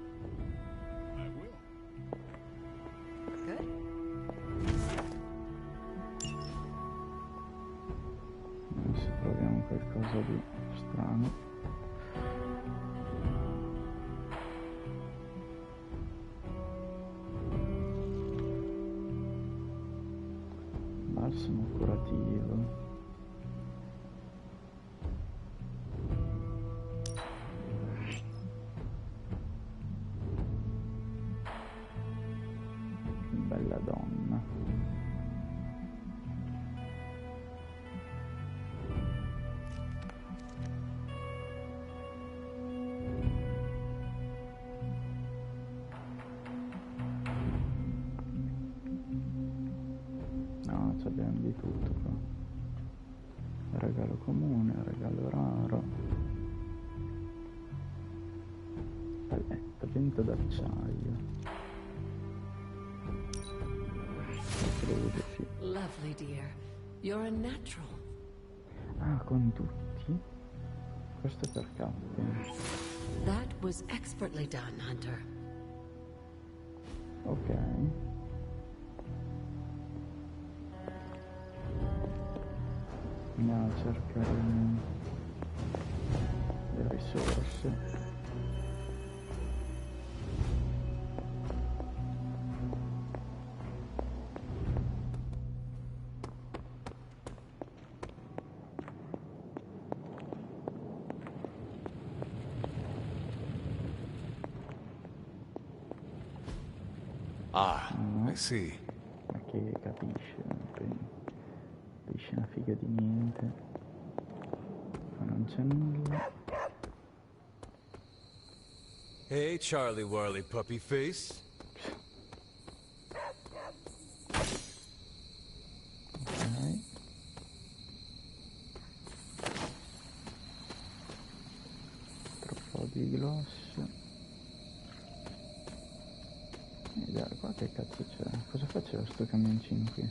I will. Good. Adesso proviamo qualcosa di strano. Balsamo curativo. Bella donna. No, abbiamo di tutto qua. Regalo comune, regalo raro. Paletta, vento d'acciaio. Lovely, dear. You're a natural. Ah, con tutti? Questo è per Captain. That was expertly done, Hunter. Ok. cercare le risorse. Ah, I see. Ma che capisce? Capisce una figa di niente. Ma non c'è nulla. Hey, Charlie Warley puppy face. Ok. Troppo di gloss. Qua che cazzo c'è? Cosa faceva sto camioncino qui?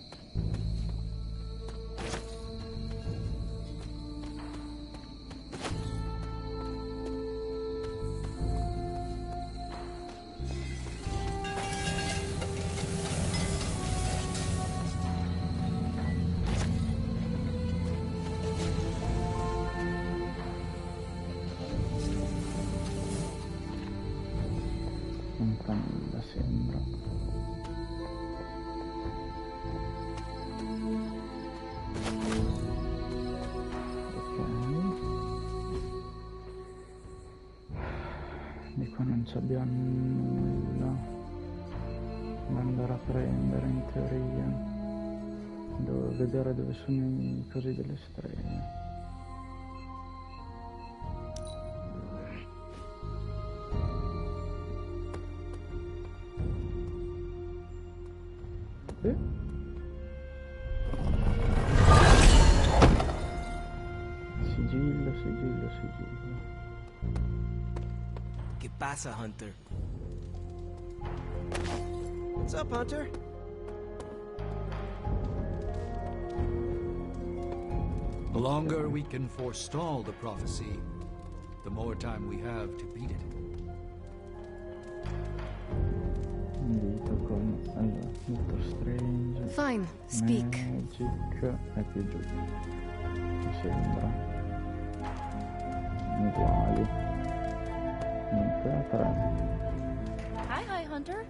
Un nulla sembra. Di qua non ci abbiamo nulla da andare a prendere in teoria. Devo vedere dove sono i cosi delle streghe. Sigillo. ¿Qué pasa, Hunter? What's up, Hunter? The longer we can forestall the prophecy, the more time we have to beat it. Invito con allora, Doctor Strange. Fine, speak. Magic è più giù. Mi sembra. Uguali. Niente, a 3. Hi, Hunter.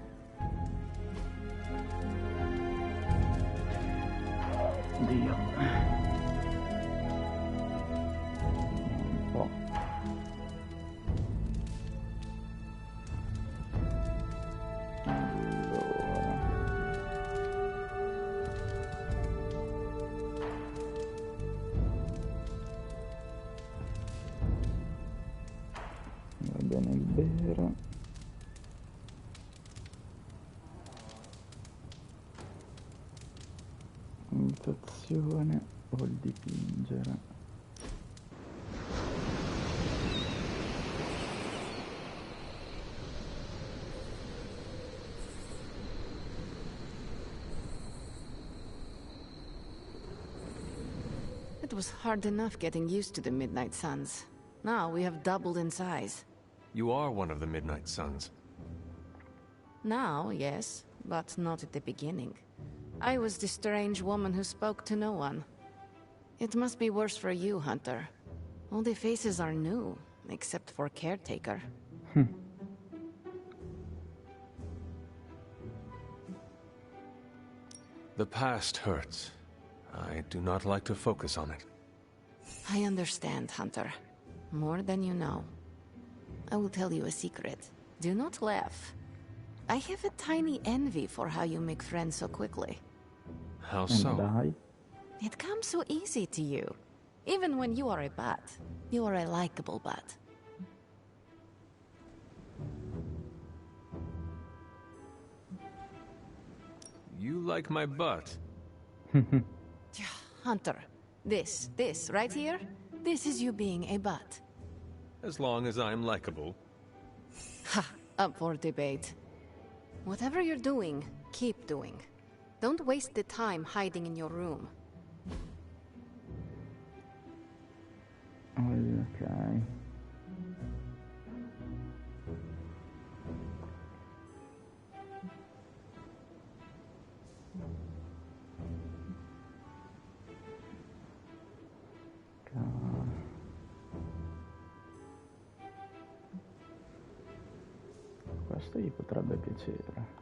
Dio. Un po'. Va bene il bere. Imitazione o il dipingere. It was hard enough getting used to the Midnight Suns. Now we have doubled in size. You are one of the Midnight Suns. Now, yes, but not at the beginning. I was the strange woman who spoke to no one. It must be worse for you, Hunter. All the faces are new, except for Caretaker. The past hurts. I do not like to focus on it. I understand, Hunter. More than you know. I will tell you a secret. Do not laugh. I have a tiny envy for how you make friends so quickly. How so? It comes so easy to you. Even when you are a bat, you are a likable bat. You like my butt. Hunter, this right here, this is you being a bat. As long as I'm likable. Ha! Up for debate. Whatever you're doing, keep doing. Don't waste the time hiding in your room. Ok. questo gli potrebbe piacere.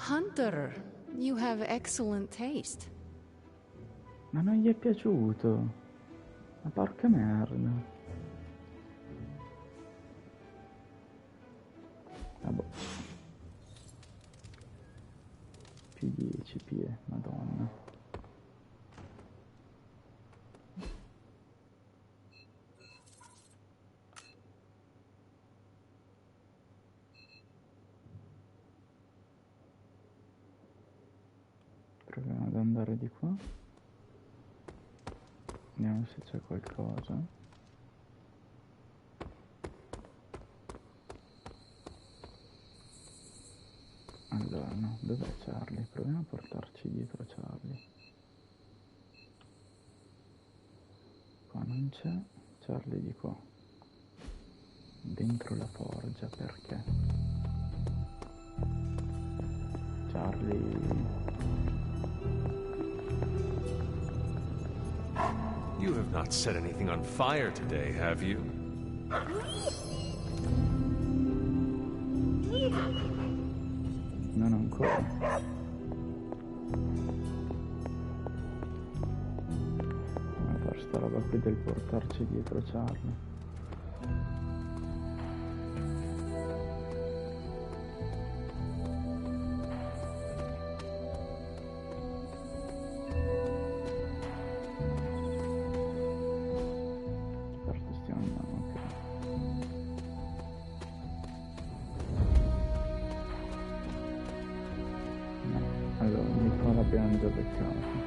Hunter, you have excellent taste. Ma non gli è piaciuto. Ma porca merda. Vabbè. Più 10 pie, madonna. Proviamo ad andare di qua. Vediamo se c'è qualcosa. Allora, no, dov'è Charlie? Proviamo a portarci dietro Charlie. Qua non c'è. Charlie di qua. Dentro la forgia, perché? Charlie... You have not set anything on fire today, have you? Non ancora. Come fare sta roba qui del portarci dietro Charlie? L'abbiamo già beccato.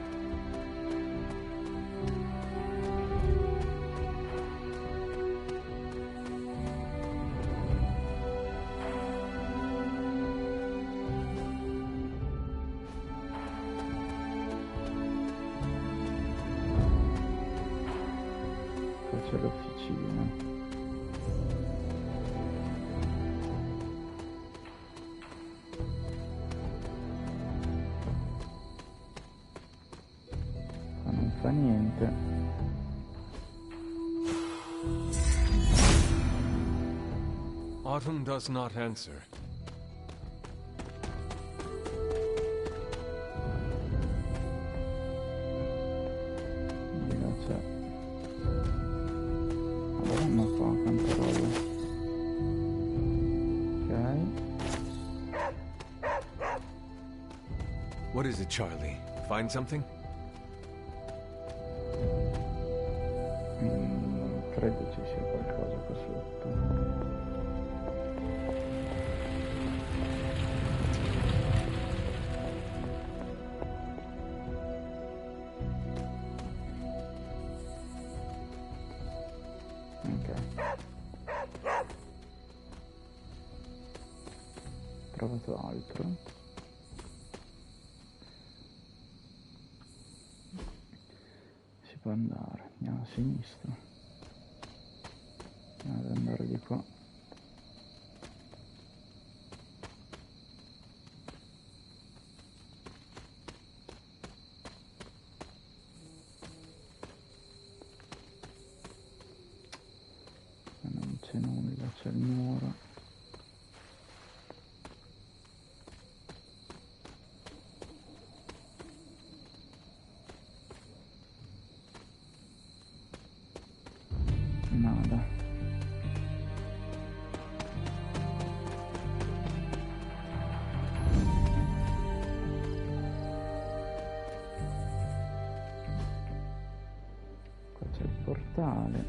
Qua c'è l'officina. Fa niente. Autumn does not answer. C'è. Madonna qua, quanta roba. Ok. What is it, Charlie? Find something? Credo ci sia qualcosa qua sotto. Ok. Trovato altro. Si può andare. Andiamo a sinistra. Ad andare di qua. Non c'è nulla, c'è il muro. Nada. Portale.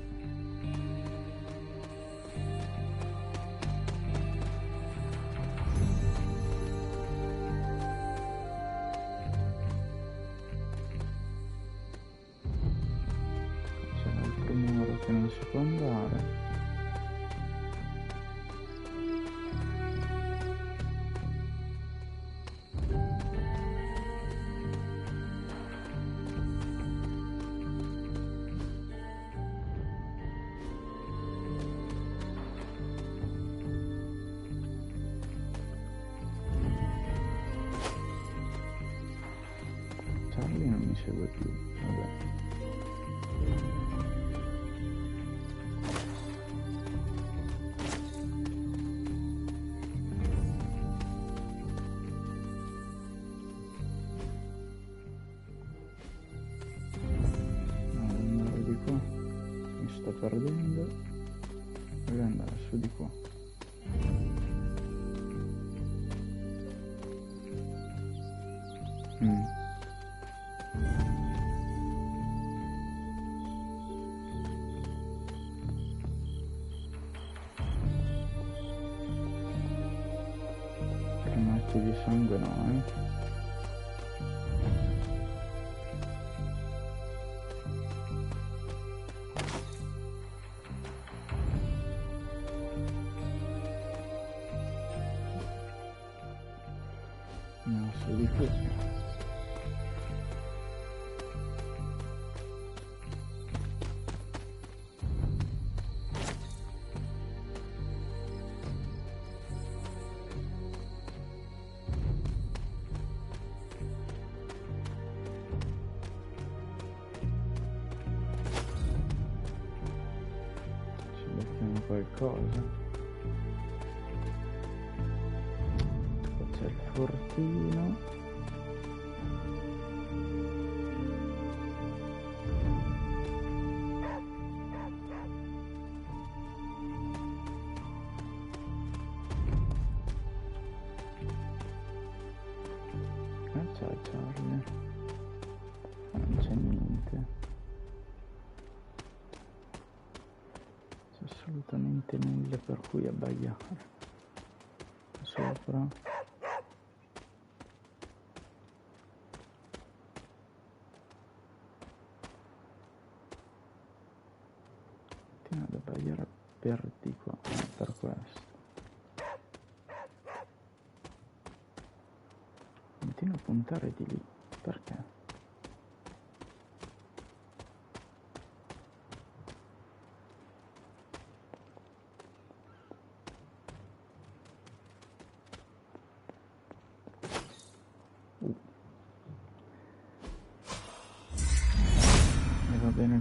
C'è un altro muro che non si può andare. Charlie non mi segue più, vabbè. perdendo. Voglio andare su di qua. Macchie di sangue no, No, su di qui. Qualcosa. Qua c'è il fortino. C'è Charlie. Non c'è niente. Assolutamente nulla per cui abbaiare. Sopra. Continua ad abbaiare per di qua, per questo. Continua a puntare di lì, perché?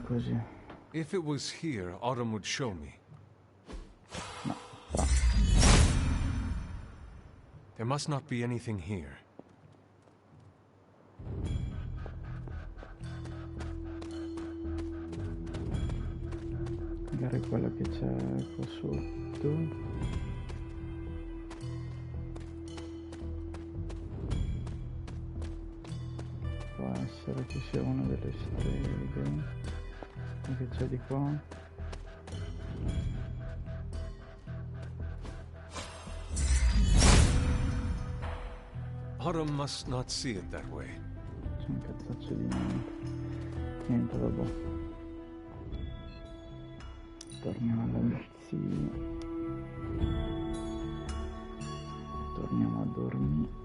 Così. If it was here, Autumn would show me. No. There must not be anything here. Magari quello che c'è qua sotto. Può essere che sia una delle streghe. Che c'è di qua? Autumn must not see it that way. C'è un cazzaccio di niente. Niente, vabbè. Torniamo alla mezzina. Torniamo a dormire.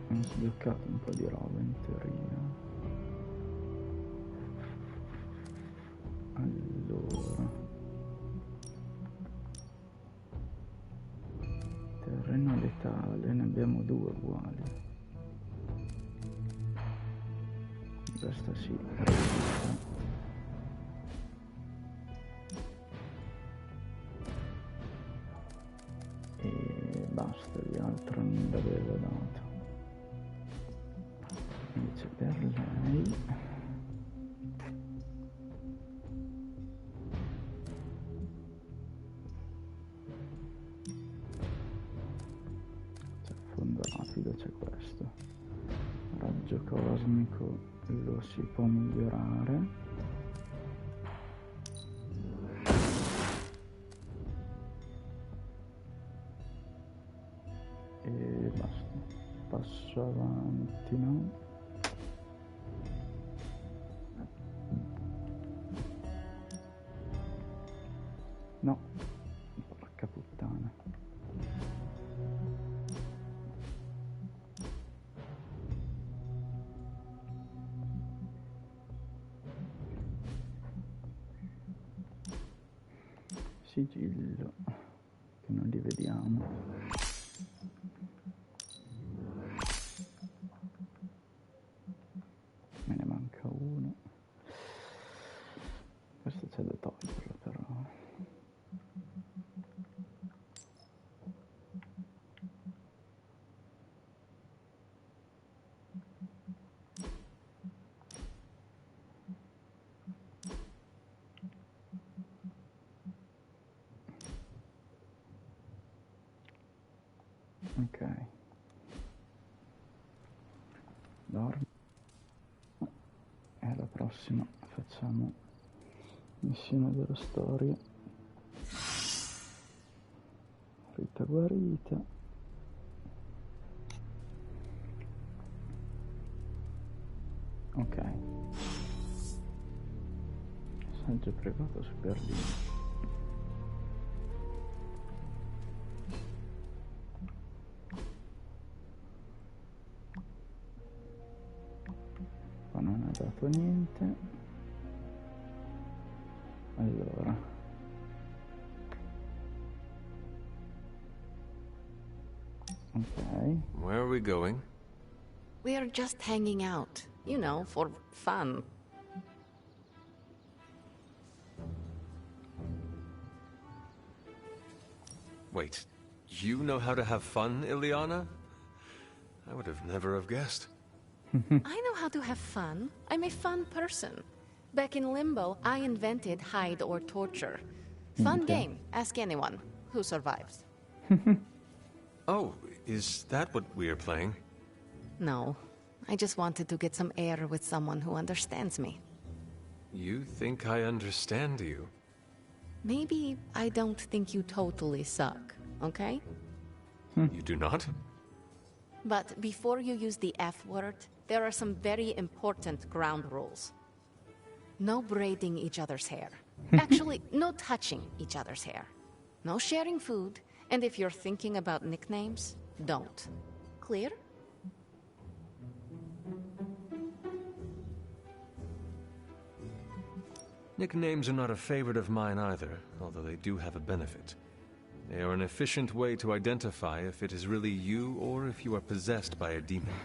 Ho sbloccato un po' di roba in teoria. Allora, terreno letale, ne abbiamo due uguali. Questa sì, resiste. E basta, gli altri non l'avevo dato. Invece per lei c'è fondo rapido, c'è questo raggio cosmico, lo si può migliorare e basta. Passo avanti, no? No, porca puttana. Sigillo, che non li vediamo. Me ne manca uno. Questo c'è da toglierlo però. Ok. Dormo. E alla prossima facciamo missione della storia. Rita guarita. Ok. Saggio privato su Berlino. Qua non ha dato niente. Allora. Ok. Where are we going? We are just hanging out, you know, for fun. Wait, you know how to have fun, Ileana? I would have never have guessed. I know how to have fun. I'm a fun person. Back in Limbo, I invented hide or torture. Fun game. Ask anyone who survives. Oh, is that what we are playing? No, I just wanted to get some air with someone who understands me. You think I understand you? Maybe I don't think you totally suck, okay? You do not? But before you use the F word, there are some very important ground rules. No braiding each other's hair. Actually, no touching each other's hair. No sharing food, and if you're thinking about nicknames, don't. Clear? Nicknames are not a favorite of mine either, although they do have a benefit. They are an efficient way to identify if it is really you or if you are possessed by a demon.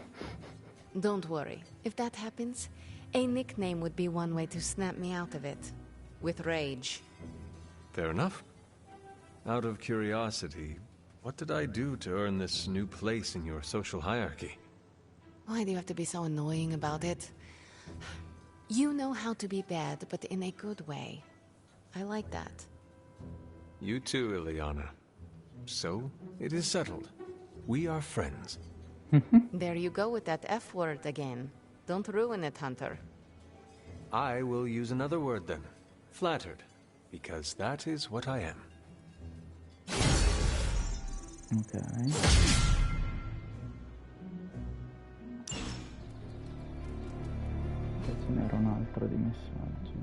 Don't worry. If that happens, a nickname would be one way to snap me out of it. With rage. Fair enough. Out of curiosity, what did I do to earn this new place in your social hierarchy? Why do you have to be so annoying about it? You know how to be bad, but in a good way. I like that. You too, Ileana. So, it is settled. We are friends. There you go with that F word again. Don't ruin it, Hunter. I will use another word then. Flattered. Because that is what I am. Ok. Ce n'era un altro di messaggi.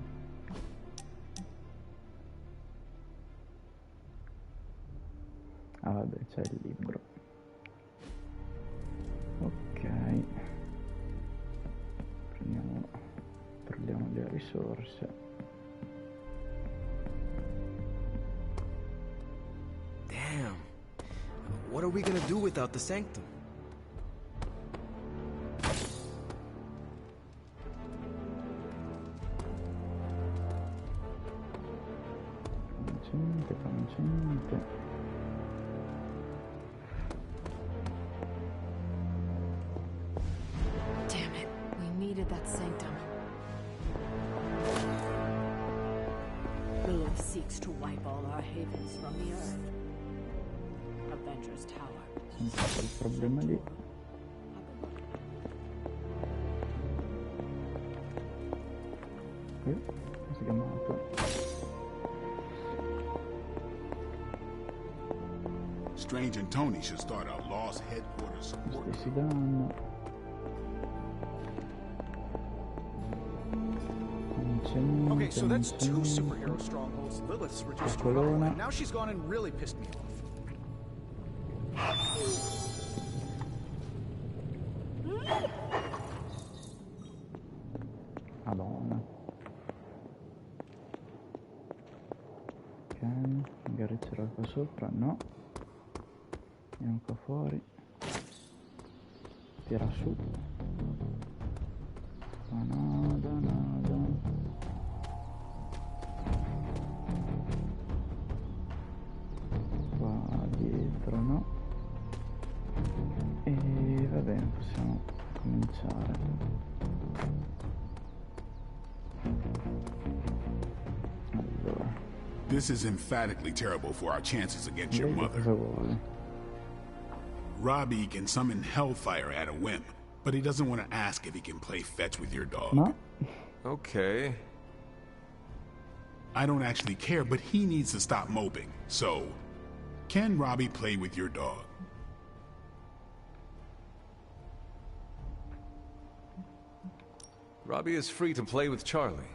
Ah vabbè, c'è il libro. Ok. Prendiamo le risorse. Damn. What are we gonna do without the sanctum? Non c'è niente. Damn it, we needed that sanctum. Lilith seeks to wipe all our havens from the earth. Avengers Tower. C'è quel problema lì. Qui, si è chiamato. Strange and Tony should start our lost headquarters. Stessi danno. Non c'è niente. Okay, so that's two superhero strongholds. Lilith's reduced to rubble, and now she's gone and really pissed me off. Madonna. Ok, magari c'era qua sopra, no. Andiamo qua fuori. Tira su. Nada, nada. Qua dietro no. E va bene, possiamo cominciare. Allora. This is emphatically terrible for our chances against your mother. Cosa vuole? Robbie can summon hellfire at a whim, but he doesn't want to ask if he can play fetch with your dog. No. Okay. I don't actually care, but he needs to stop moping. So, can Robbie play with your dog? Robbie is free to play with Charlie.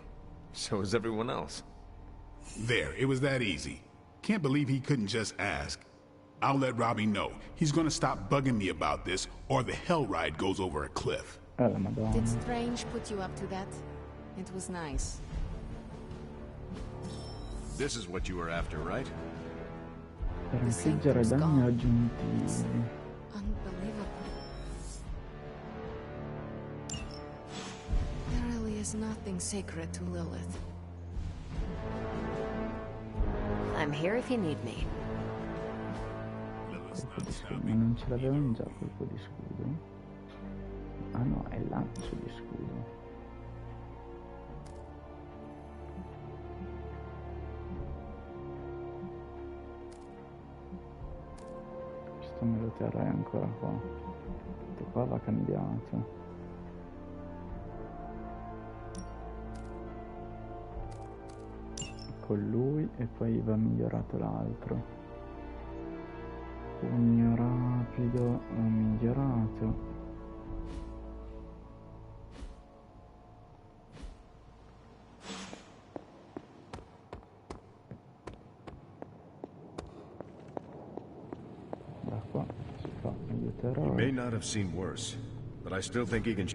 So is everyone else. There, it was that easy. Can't believe he couldn't just ask. I'll let Robbie know. He's gonna stop bugging me about this, or the hell ride goes over a cliff. Did Strange put you up to that? It was nice. This is what you were after, right? Per infliggere danni aggiuntivi. Unbelievable. There really is nothing sacred to Lilith. I'm here if you need me. Colpo di scudo, ma non ce l'avevamo già colpo di scudo? Ah no, è lancio di scudo. Questo me lo terrei ancora qua. Questo qua va cambiato. Con lui e poi va migliorato l'altro. Pugno rapido va migliorato. Da qua si fa aiuterò. He may not have seen worse, but I still think he can.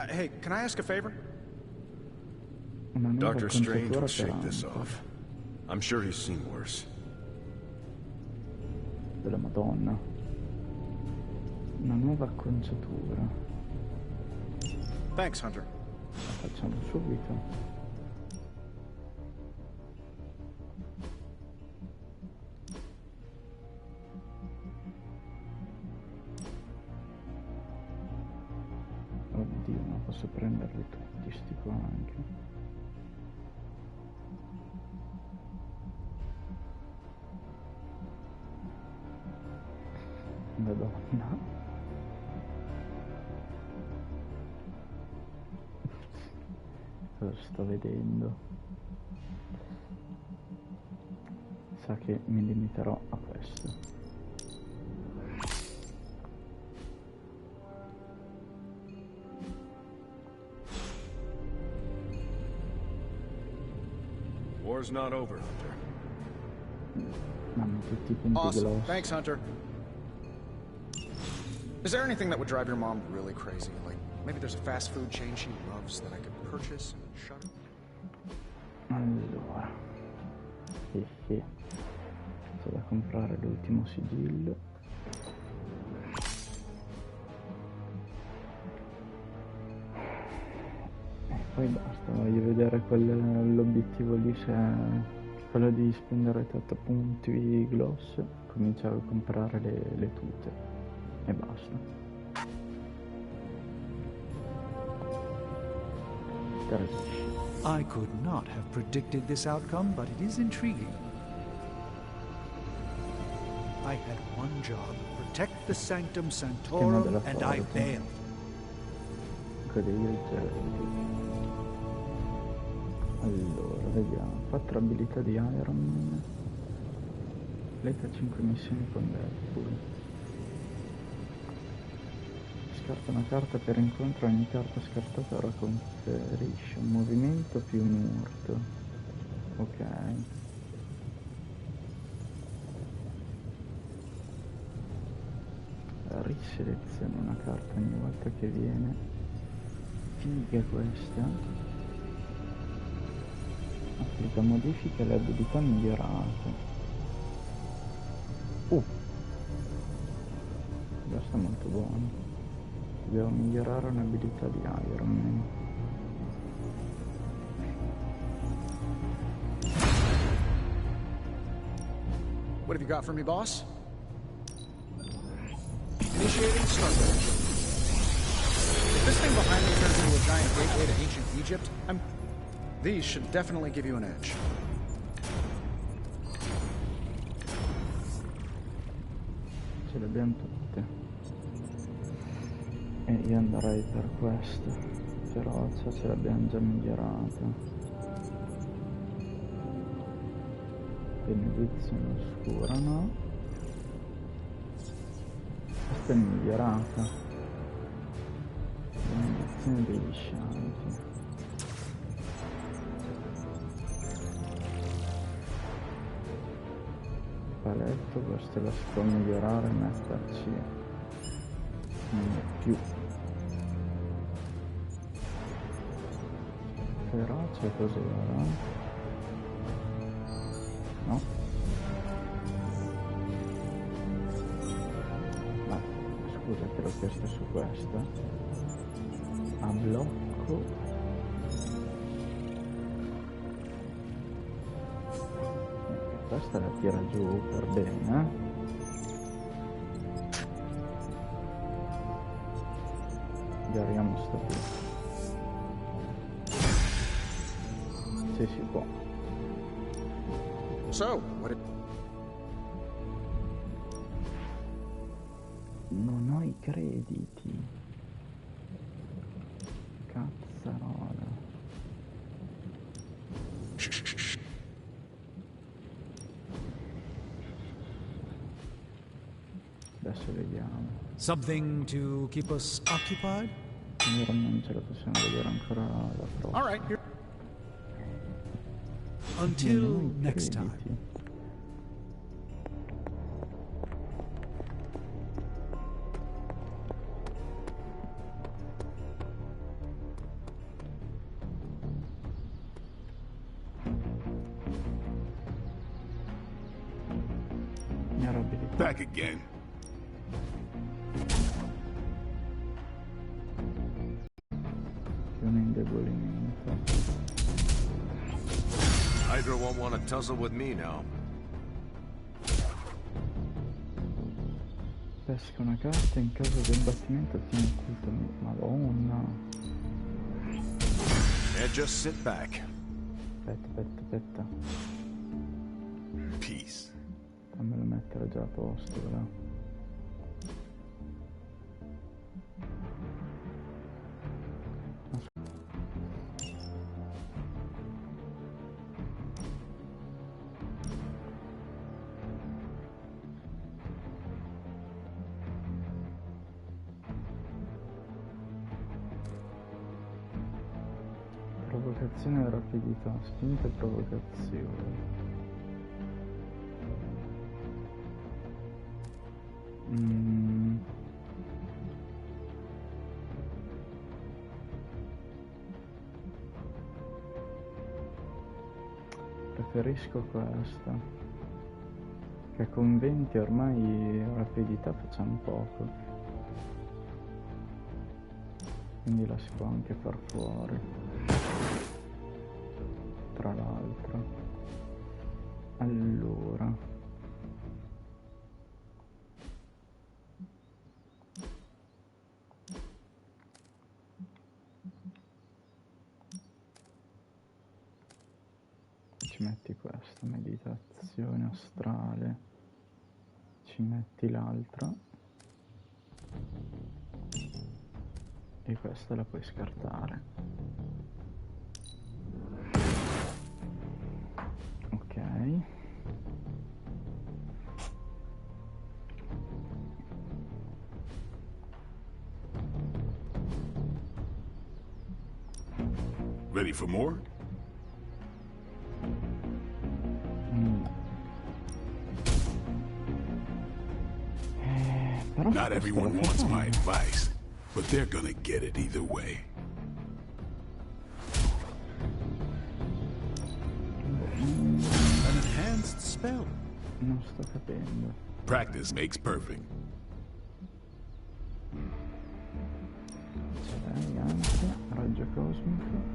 Hey, can I ask a favor? Dr. Strange will shake this off. I'm sure he's seen worse. Della Madonna. Una nuova acconciatura. Thanks, Hunter. La facciamo subito. Oddio, ma posso prenderli tutti sti qua anche. Madonna. Cosa sto vedendo? Sa che mi limiterò a questo. War's not over, Hunter. Mamma, tutti i punti Awesome. grossi. Thanks, Hunter. Is there anything that would drive your mom really crazy? Like, maybe there's a fast food chain she loves that I could purchase and shut her? Allora. C'è da comprare l'ultimo sigillo. E poi basta, voglio vedere l'obiettivo lì, se è quello di spendere 8 punti gloss, cominciare a comprare le tute. E basta. I could not have predicted this outcome, but it is intriguing. I had one job, protect the Sanctum Sanctorum, and I failed. Allora, vediamo. 4 abilità di Iron Man. Completa 5 missioni con Deadpool. Scarta una carta per incontro, ogni carta scartata ora conferisce un movimento più un urto. Ok. Riseleziona una carta ogni volta che viene. Figa questa. Applica modifiche alle abilità migliorate. Questo è molto buono. Devo migliorare un'abilità di Iron Man. What have you got for me, boss? Initiating startup. If this thing behind me turns into a giant gateway to ancient Egypt, these should definitely give you an edge. ce le abbiamo tutte. E io andrei per questa. Ferocia ce l'abbiamo già migliorata. Benedizione oscura, no? Questa è migliorata. Benedizione degli scianti. Paletto, questo la si può migliorare e metterci più. Feroce cos'era? No? Ma scusa, te l'ho chiesto su questa. A blocco. Questa la tira giù per bene. Miglioriamo sto qui. Se si può. So, what Non ho i crediti. Cazzarola. Adesso vediamo. Something to keep us occupied? Allora non ce la possiamo vedere ancora la prossima. All right. Until next time. Back again. Un indebolimento. Hydra won't want to tussle with me now. Pesca una carta in caso di abbattimento ottiene occulto. Madonna. And just sit back. Aspetta. Peace. Fammelo mettere già a posto, però. Provocazione e rapidità, spinta e provocazione. Preferisco questa, che con 20 ormai rapidità facciamo poco, quindi la si può anche far fuori, tra l'altro. Allora ci metti questa meditazione astrale, ci metti l'altra e questa la puoi scartare. Ok, ready for more? Not everyone wants my advice, but they're gonna get it either way. An enhanced spell. Non sto capendo. Practice makes perfect. Ce l'hai anche raggio cosmico.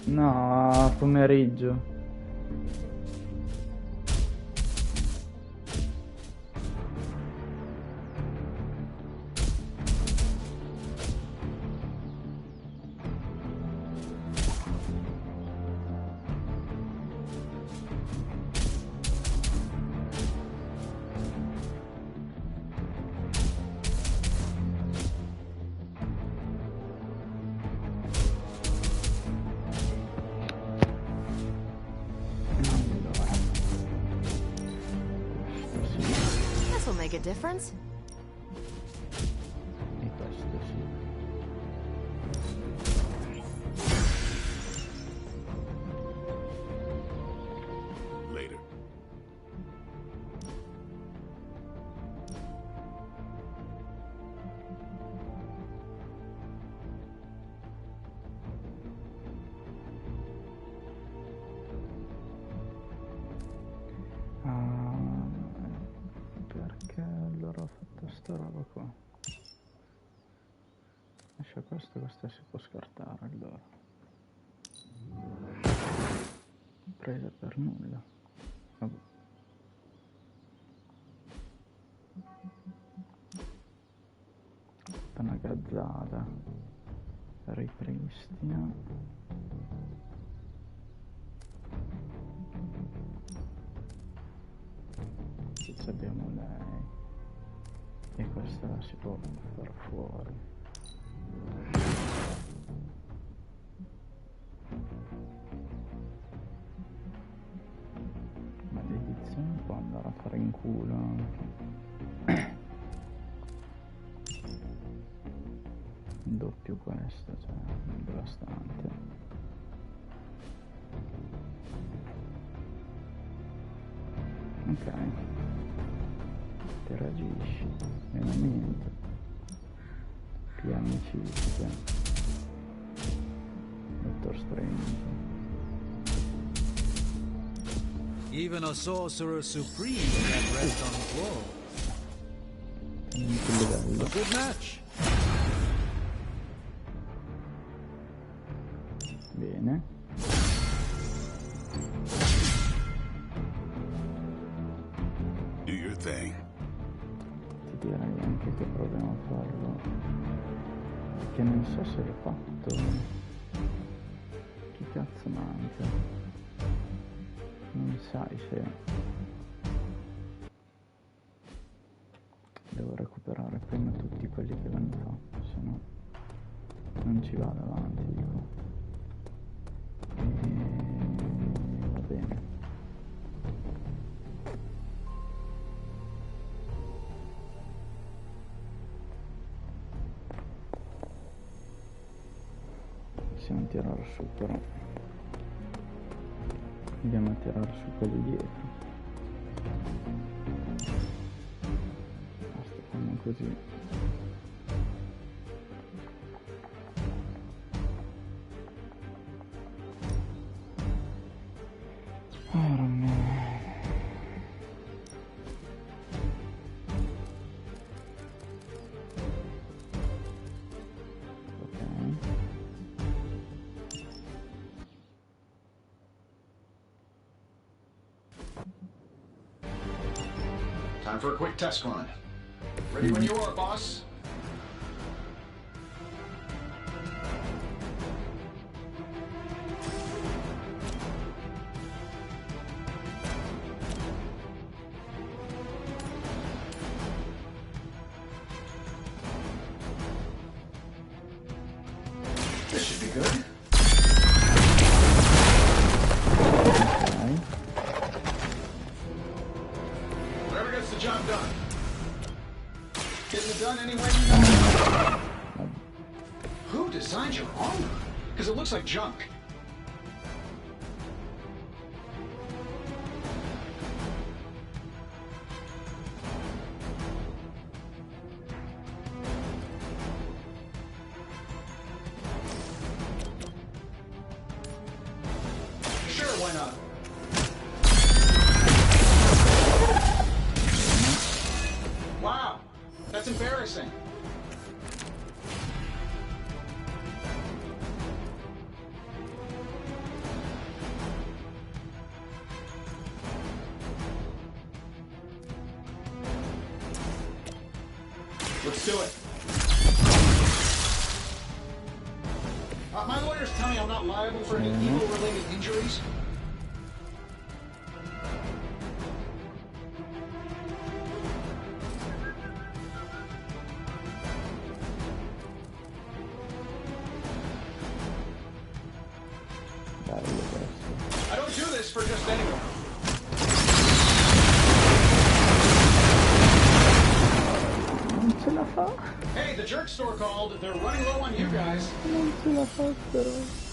No, pomeriggio. a difference? E questo sì. Later. Perché allora ho fatto sta roba qua? Lascia questo si può scartare allora. Presa per nulla. Vabbè. Una gazzata. Ripristina. Qui abbiamo lei. E questa la si può far fuori. Maledizione può andare a fare in culo anche. Doppio questo, cioè devastante. Ok, interagisci, allenamento, più amicizia, Dottor Strange. Even a sorcerer supreme can rest on his laurels. A good match. Bene. Do your thing. Ti direi anche che proviamo a farlo. Perché non so se l'ho fatto. Chi cazzo manca? Non sai se... Devo recuperare prima tutti quelli che l'hanno fatto, se no non ci vado avanti, dico. E va bene. Possiamo tirare su, però andiamo a tirare su quelli dietro. Basta, fanno così. Time for a quick test run. Ready when you are, boss. This should be good. Whatever gets the job done. Getting it done anyway you know. Who designed your armor? Because it looks like junk. Sure, why not? Wow, that's embarrassing. Let's do it. My lawyers tell me I'm not liable for any evil-related injuries. I don't do this for just anyone. called. They're running low on you guys. Non ce la fassero.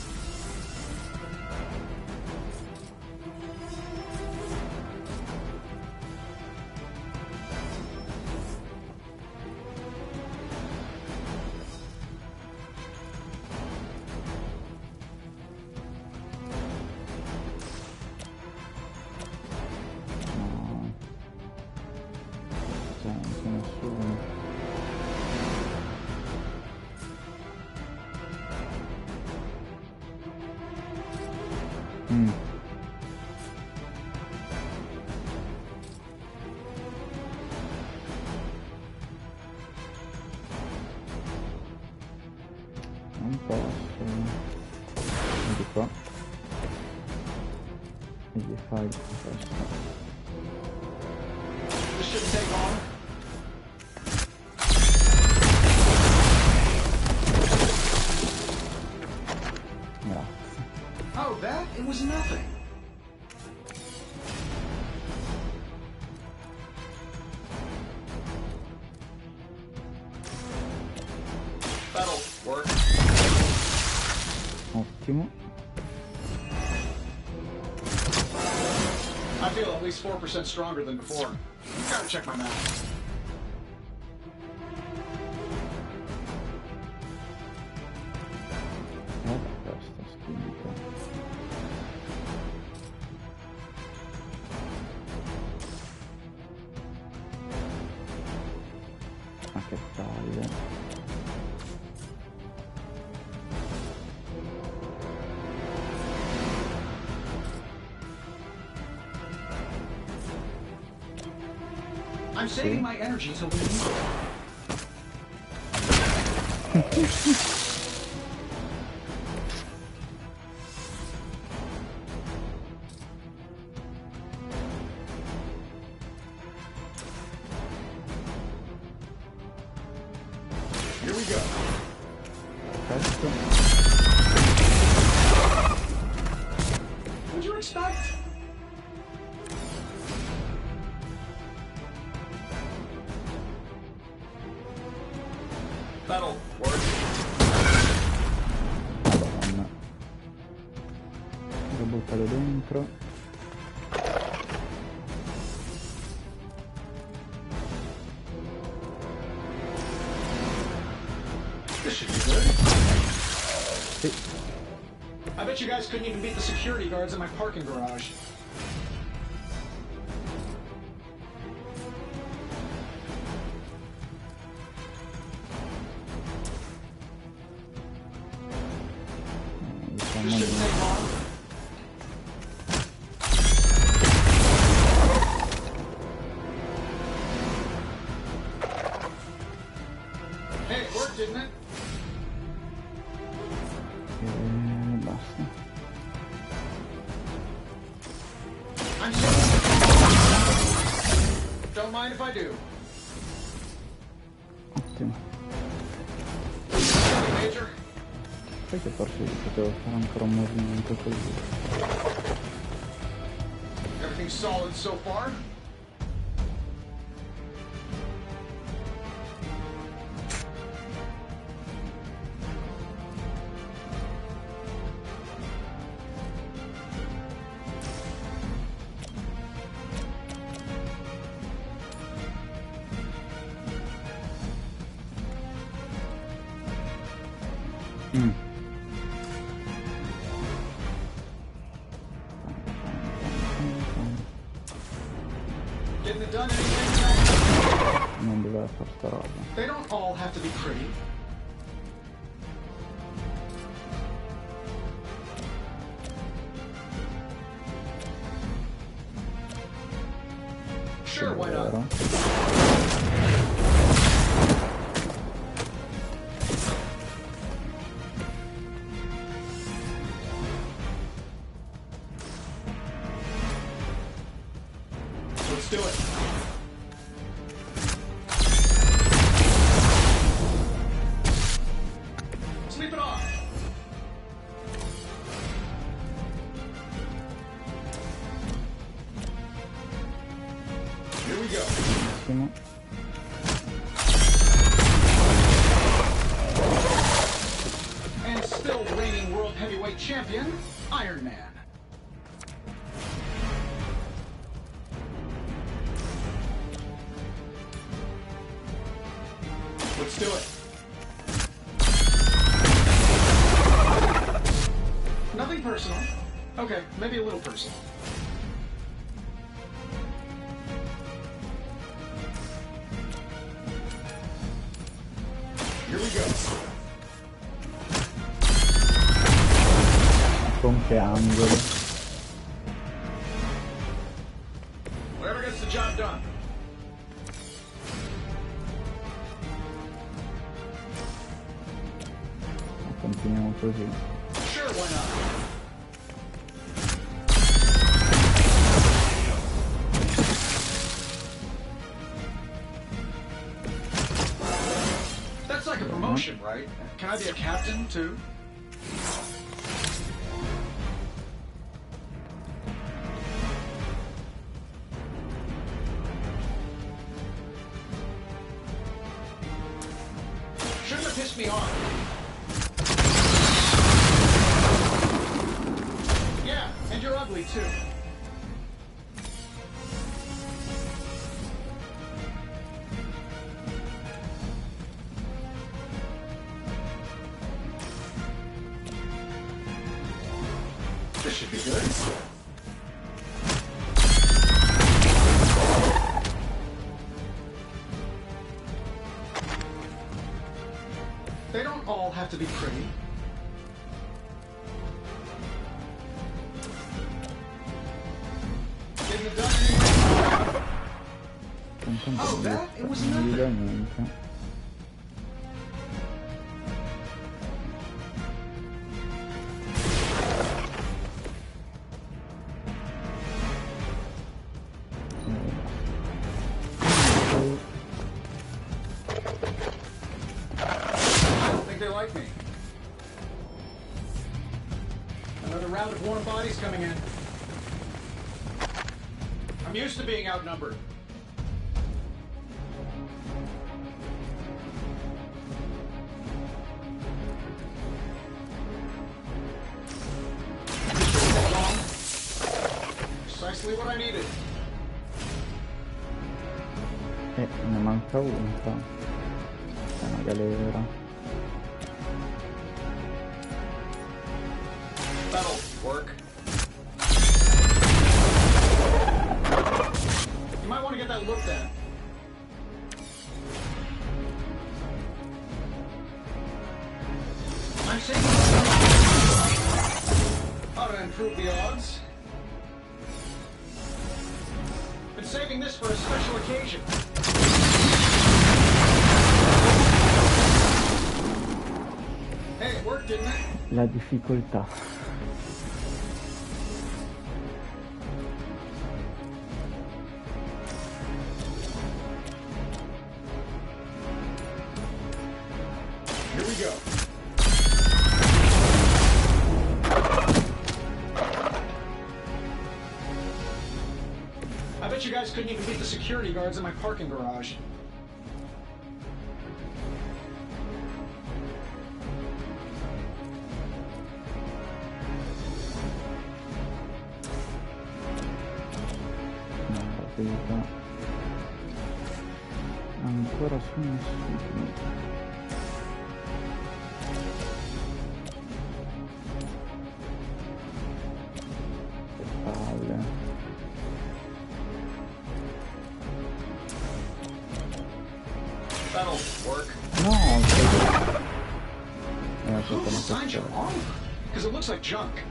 Non posso. Di qua. E gli fai questo. This shouldn't take long. Grazie. Oh, that? It was nothing. That'll work. Ottimo. I feel at least 4% stronger than before. Gotta check my math. Questa schimica. Ma che taglia. I'm saving my energy till we need Here we go. Perfetto. What'd you expect? That'll work. Madonna. Devo buttare dentro. This should be good. Sì. I bet you guys couldn't even beat the security guards in my parking garage. This shouldn't take long. Hey, it worked, didn't it? Basta. I'm sorry. Don't mind if I do. Ottimo. Major. Sai che forse potevo fare ancora un movimento così. Everything's solid so far. Getting it done anyway. Non doveva far sta roba. They don't all have to be pretty. Sure, why not? Let's do it. Sleep it off. Here we go. Ottimo. champion, Iron Man. Let's do it. Nothing personal. Okay, maybe a little personal. Here we go. Con che angolo. Whatever gets the job done. Continuiamo così. Sure, why not? That's like a promotion, right? Can I be a captain, too? Shouldn't have pissed me off. Yeah, and you're ugly, too. This should be good. They don't all have to be pretty. Getting it done anyway. Oh, that? It was nothing. They like me. Another round of warm bodies coming in. I'm used to being outnumbered. Precisely what I needed. Ne manca uno, fa. È una galera. That'll work. You might want to get that looked at. I'm saying how to improve the odds. Been saving this for a special occasion. Hey, it worked, didn't it? La difficoltà. Here we go. I bet you guys couldn't even beat the security guards in my parking garage. Ancora su nessuno. Che palle. That'll work. No, who designed your armor? Because it looks like junk.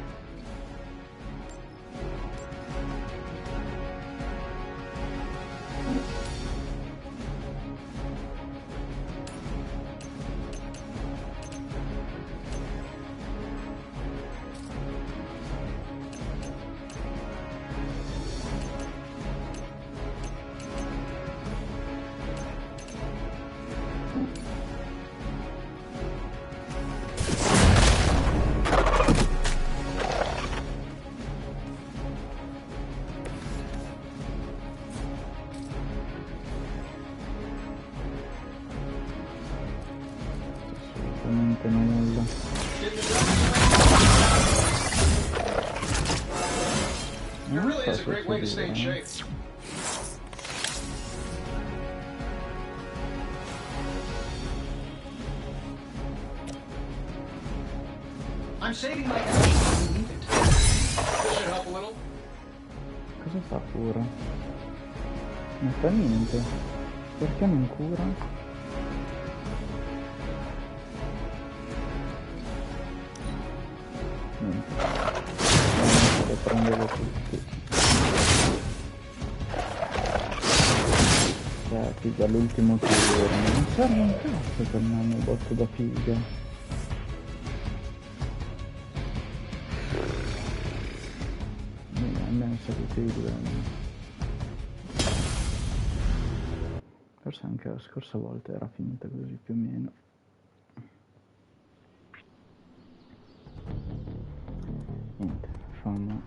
It really is a great way to stay in shape. I'm saving my energy when you need it. This should help a little. Cosa fa cura? Non fa niente. Perché non cura? Niente. Devo prendere tutti. Cioè, figa, l'ultimo tiro. Non serve un cazzo per me il botto da figa. Forse anche la scorsa volta era finita così più o meno. Niente, facciamo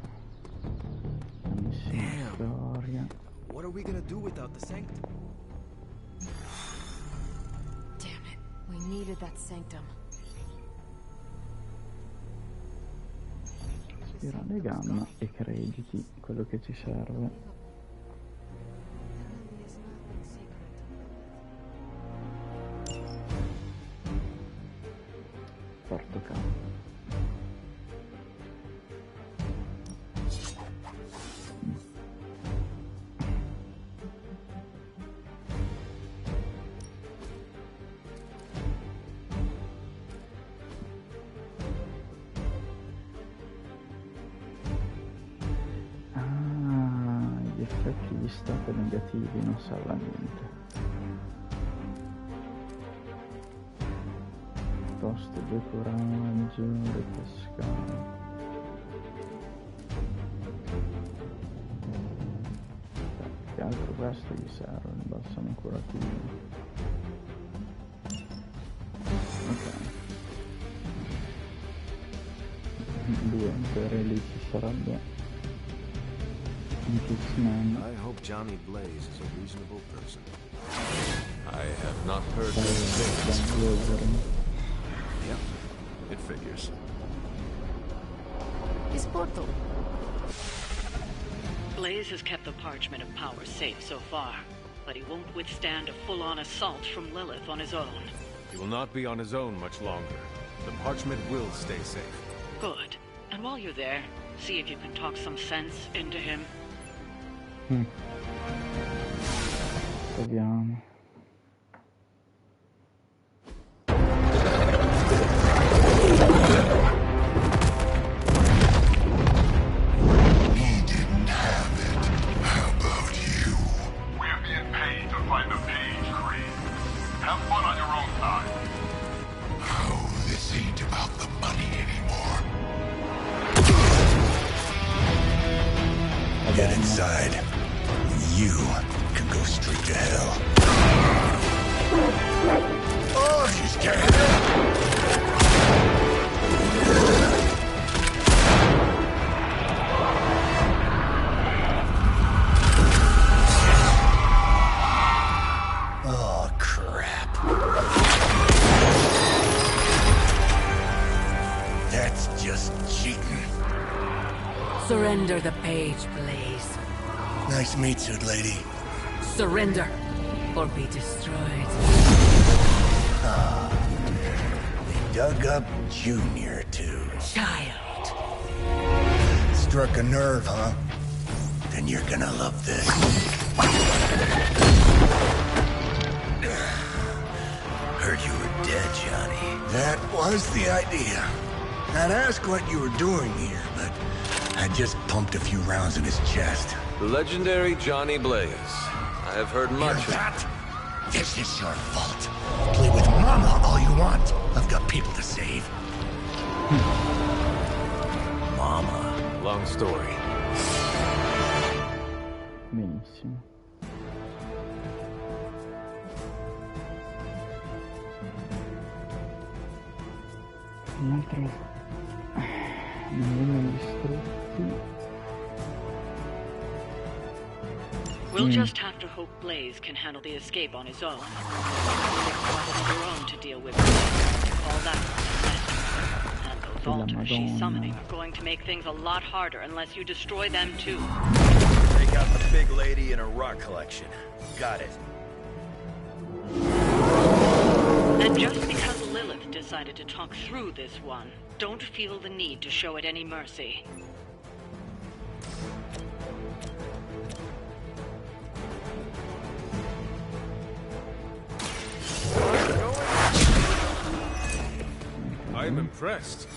la missione storia. What are we gonna do without the sanctum? Damn it, we needed that sanctum. Spirale gamma e crediti, quello che ci serve. Porto campo. Gli effetti di stato negativi non serve a niente. Tosto, due coraggio, ripescare. Che altro questo gli serve, il balsamo curativo. Ok. 2 per lì ci sarebbe. I hope Johnny Blaze is a reasonable person. I have not heard those things. Yep, it figures. His portal. Blaze has kept the Parchment of Power safe so far, but he won't withstand a full-on assault from Lilith on his own. He will not be on his own much longer. The Parchment will stay safe. Good. And while you're there, see if you can talk some sense into him. Vediamo. Get inside. You can go straight to hell. Oh, she's scared. Oh, crap. That's just cheating. Surrender the page, Blaze. Nice meat suit, lady. Surrender, or be destroyed. Ah, they dug up Junior, too. Child. Struck a nerve, huh? Then you're gonna love this. Heard you were dead, Johnny. That was the idea. I'd ask what you were doing here, but I just pumped a few rounds in his chest. The legendary Johnny Blaze. I have heard much of that. This is your fault. Play with Mama all you want. I've got people to save. Mama. Long story. Benissimo. Un altro. Non vengono distrutti. We'll just have to hope Blaze can handle the escape on his own. We've got another own to deal with. All that and those altars she's summoning are going to make things a lot harder unless you destroy them too. Take out the big lady and her rock collection. Got it. And just because Lilith decided to talk through this one, don't feel the need to show it any mercy. I'm impressed.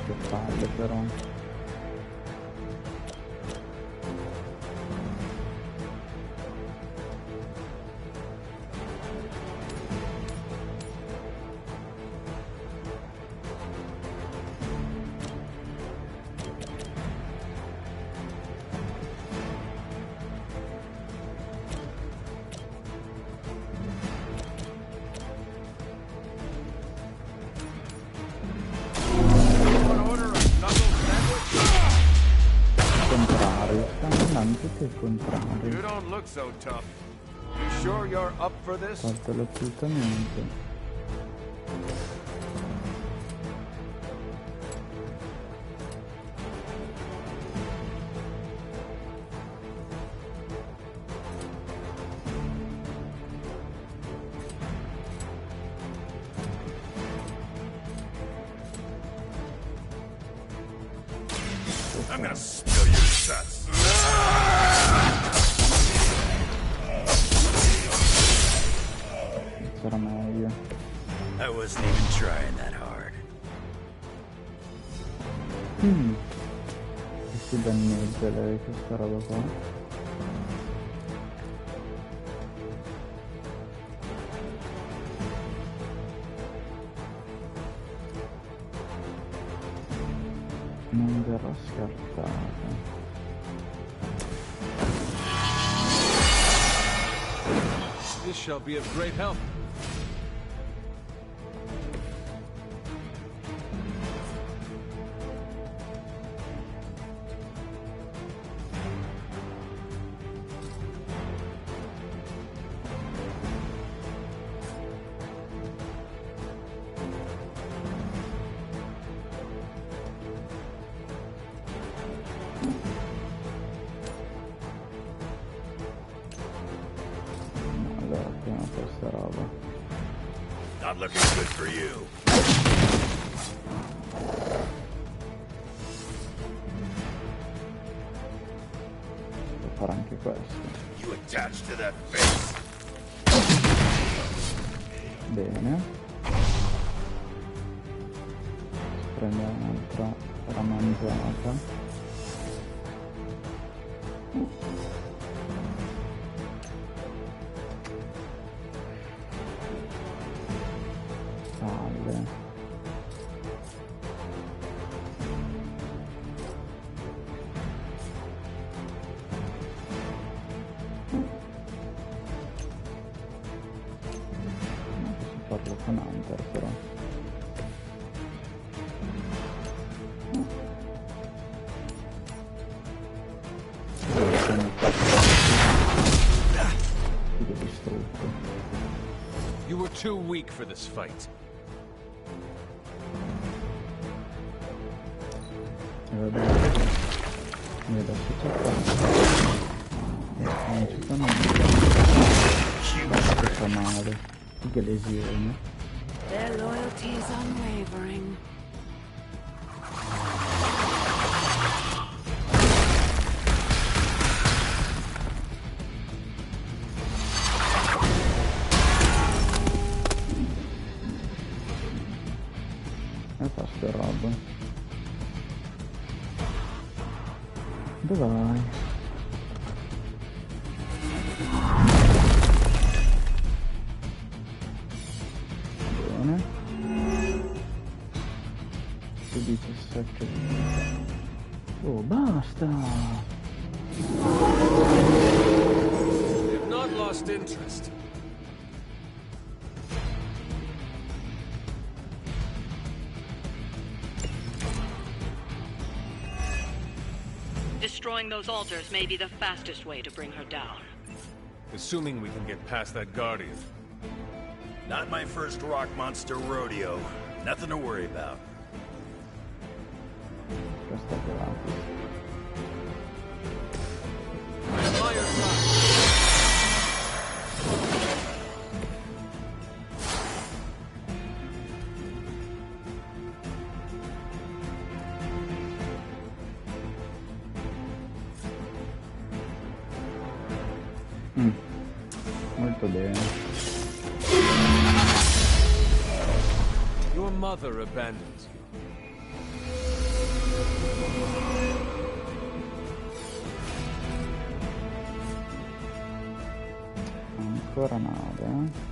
Che palle però. Il contrario. You don't look so tough. You sure you're up for this? Fatelo assolutamente. I'm gonna spill your guts. Sarà meglio. I wasn't even trying that hard. E si danneggia lei questa roba qua. Non verrà scartata. This shall be of great help. Questa roba. Not looking good for you. Devo fare anche questo. You attached to that face. Bene. Prende un'altra ramangiata. Farlo con Hunter però. You were too weak for this fight. E vabbè. Mi adesso c'è qua. Non ci fanno niente. Fa male. Che lesione. Their loyalty is unwavering. E fa sta roba. Dove vai? Bene. 17. Oh, basta! They've not lost interest. Destroying those altars may be the fastest way to bring her down. Assuming we can get past that Guardian. Not my first rock monster rodeo. Nothing to worry about. Questo è gratis. Molto bene. Your mother abandons you. Ancora nave,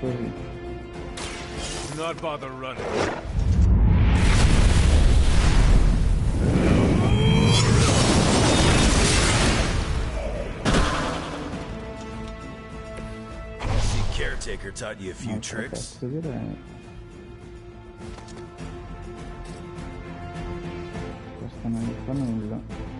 così. Do not bother running. See, Caretaker taught you a few tricks. Direi. Questo non gli fa nulla.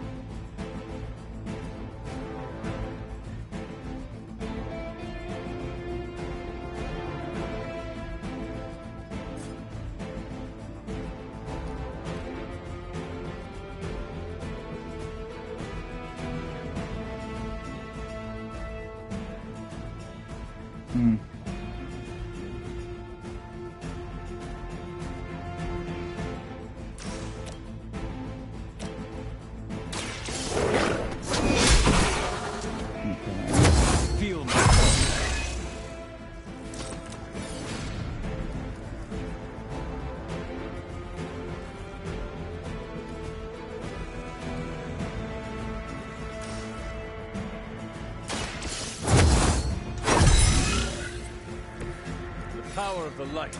Power of the light.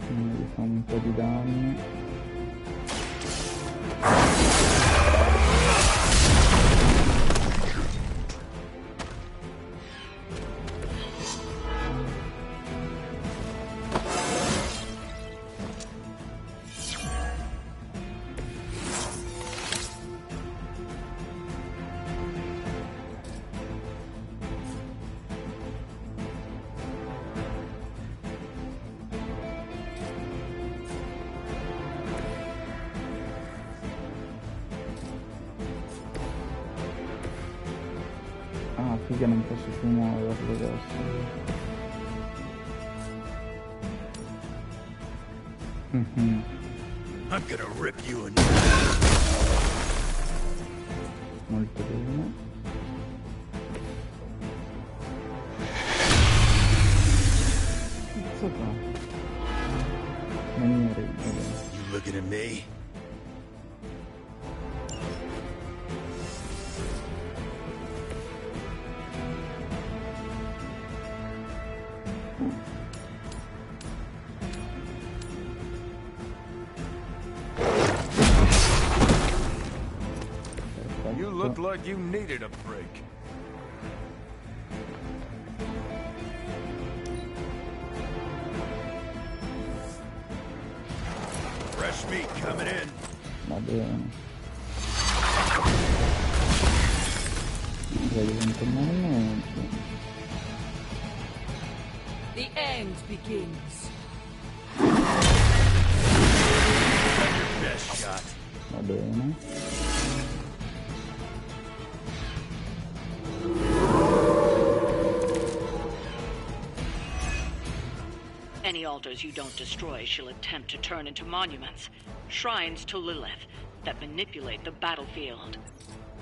Gli fa un po' di danni. Ah, figa, non posso più muoverlo adesso. I'm gonna rip you in. Molto bene. Cazzo fa? Maniere. You looking at me? You look like you needed a break. Fresh meat coming in. Va bene. Diventa un movimento. The end begins. Your best shot. Va bene. Any altars you don't destroy she'll attempt to turn into monuments, shrines to Lilith. that manipulate the battlefield.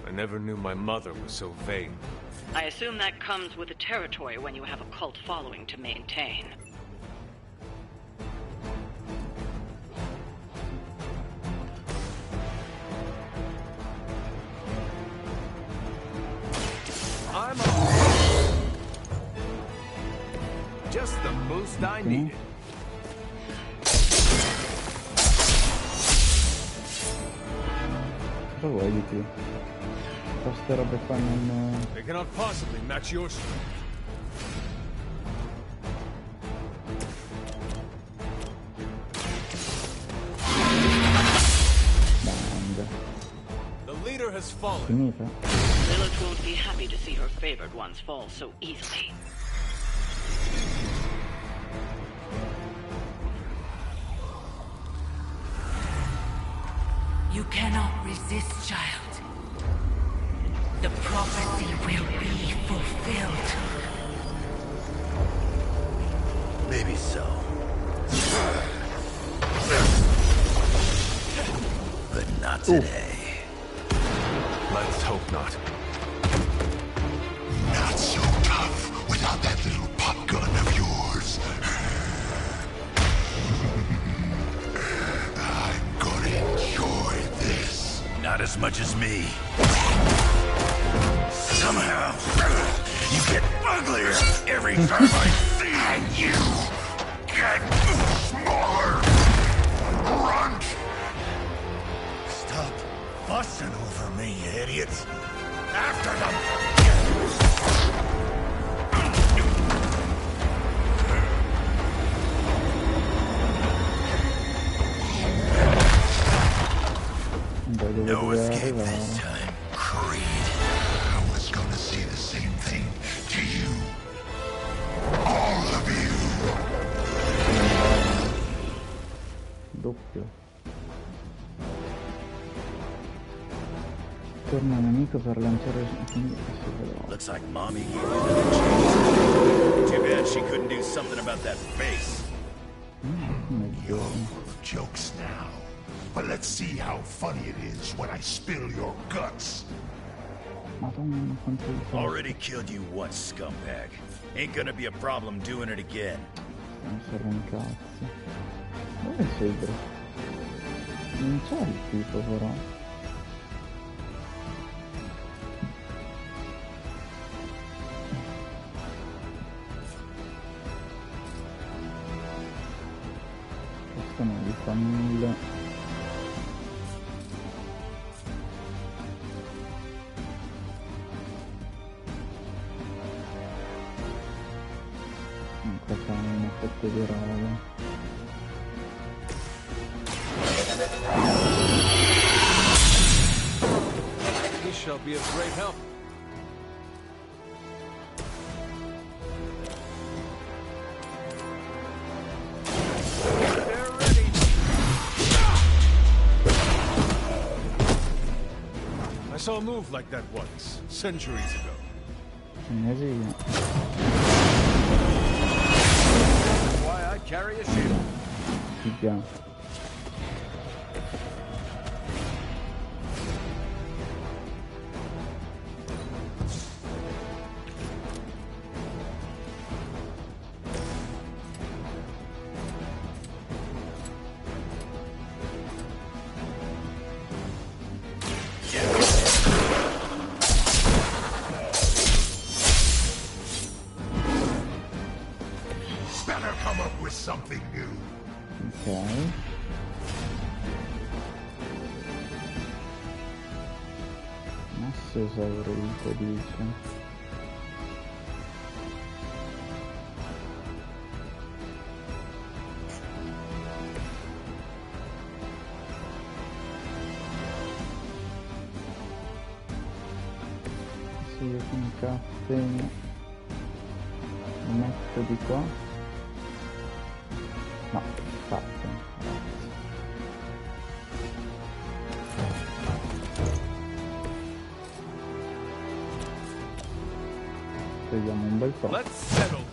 I never knew my mother was so vain. I assume that comes with the territory when you have a cult following to maintain. I'm on. Just the boost I needed. Cosa vuoi di più? Queste robe qua non... They cannot possibly match your strength. The leader has fallen. Finita? Lilith won't be happy to see her favored ones fall so easily. You cannot resist, child. The prophecy will be fulfilled. Maybe so. But not today. Let's hope not. Not so tough without that little pop gun of yours. I'm gonna enjoy this. Not as much as me. Somehow, you get uglier every time I see you. And you get smaller. Grunt. Stop fussing over me, you idiots. After them. No escape this time, Creed. I was gonna say the same thing to you. All of you. Doppio. Torna nemico per lanciare Looks like Mommy gave you another chance. Too bad she couldn't do something about that face. You're full of jokes now. But let's see how funny it is when I spill your guts. Already killed you once, scumbag. Ain't gonna be a problem doing it again. Non serve un cazzo. Dove sei, bro? Non c'è il tipo, però. Questo non gli fa nulla. Qua un effetto di roba. He shall be of great help. They're ready. I saw a move like that once, centuries ago. Why I carry a shield. Yeah. Better come up with something new. Ok. Masso esaurito, dice. Sì, io con caffè lo metto di qua. No, fatto. Vediamo un bel po'. Let's settle.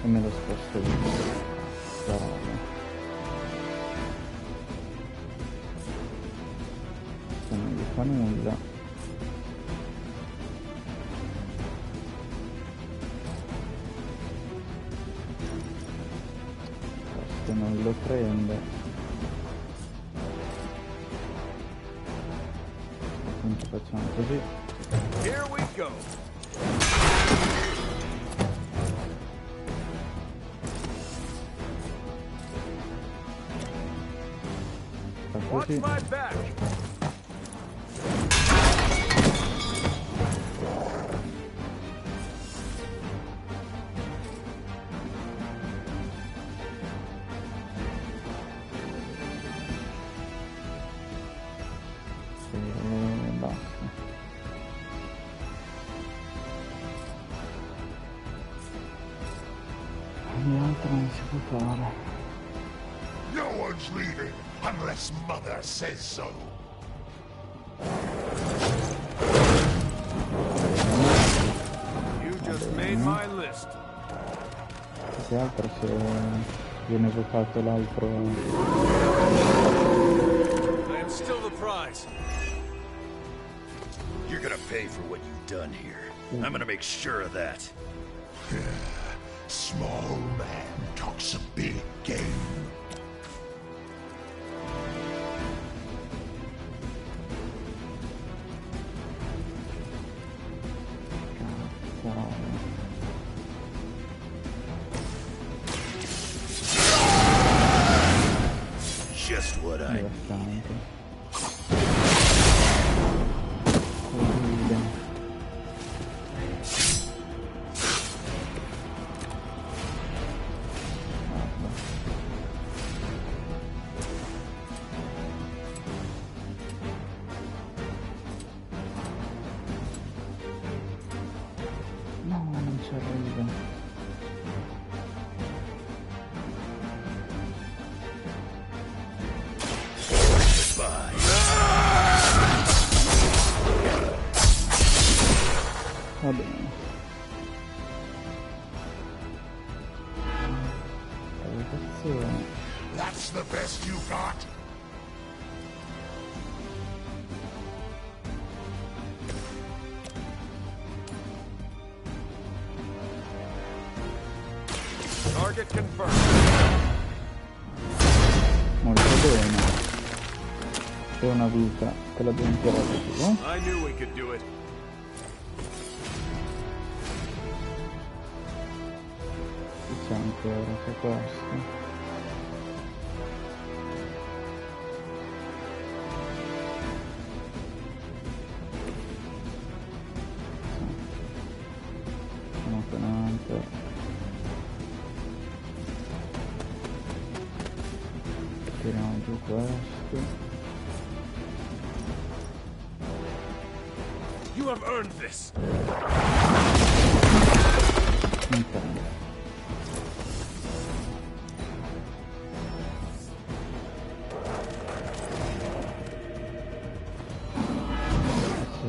E me lo sposto di qua. fa nulla. Questo non lo prende. Appunto facciamo così. Here we go. Watch my back. E basta. Ogni altro non si può fare. No one's leaving unless Mother says so. You just made my list. Che altro se viene evocato l'altro. I am still the prize. You're gonna pay for what you've done here. I'm gonna make sure of that. Small man talks a big game. Just what I need. No, non ci arriva. Va bene. That's the best you got? Target confirmed. Molto bene. C'è una vita, te l'abbiamo tirata giù. I knew we could do it. C'è ancora che questo. Sono penante. Tiriamo giù questo. You have earned this. Intendo.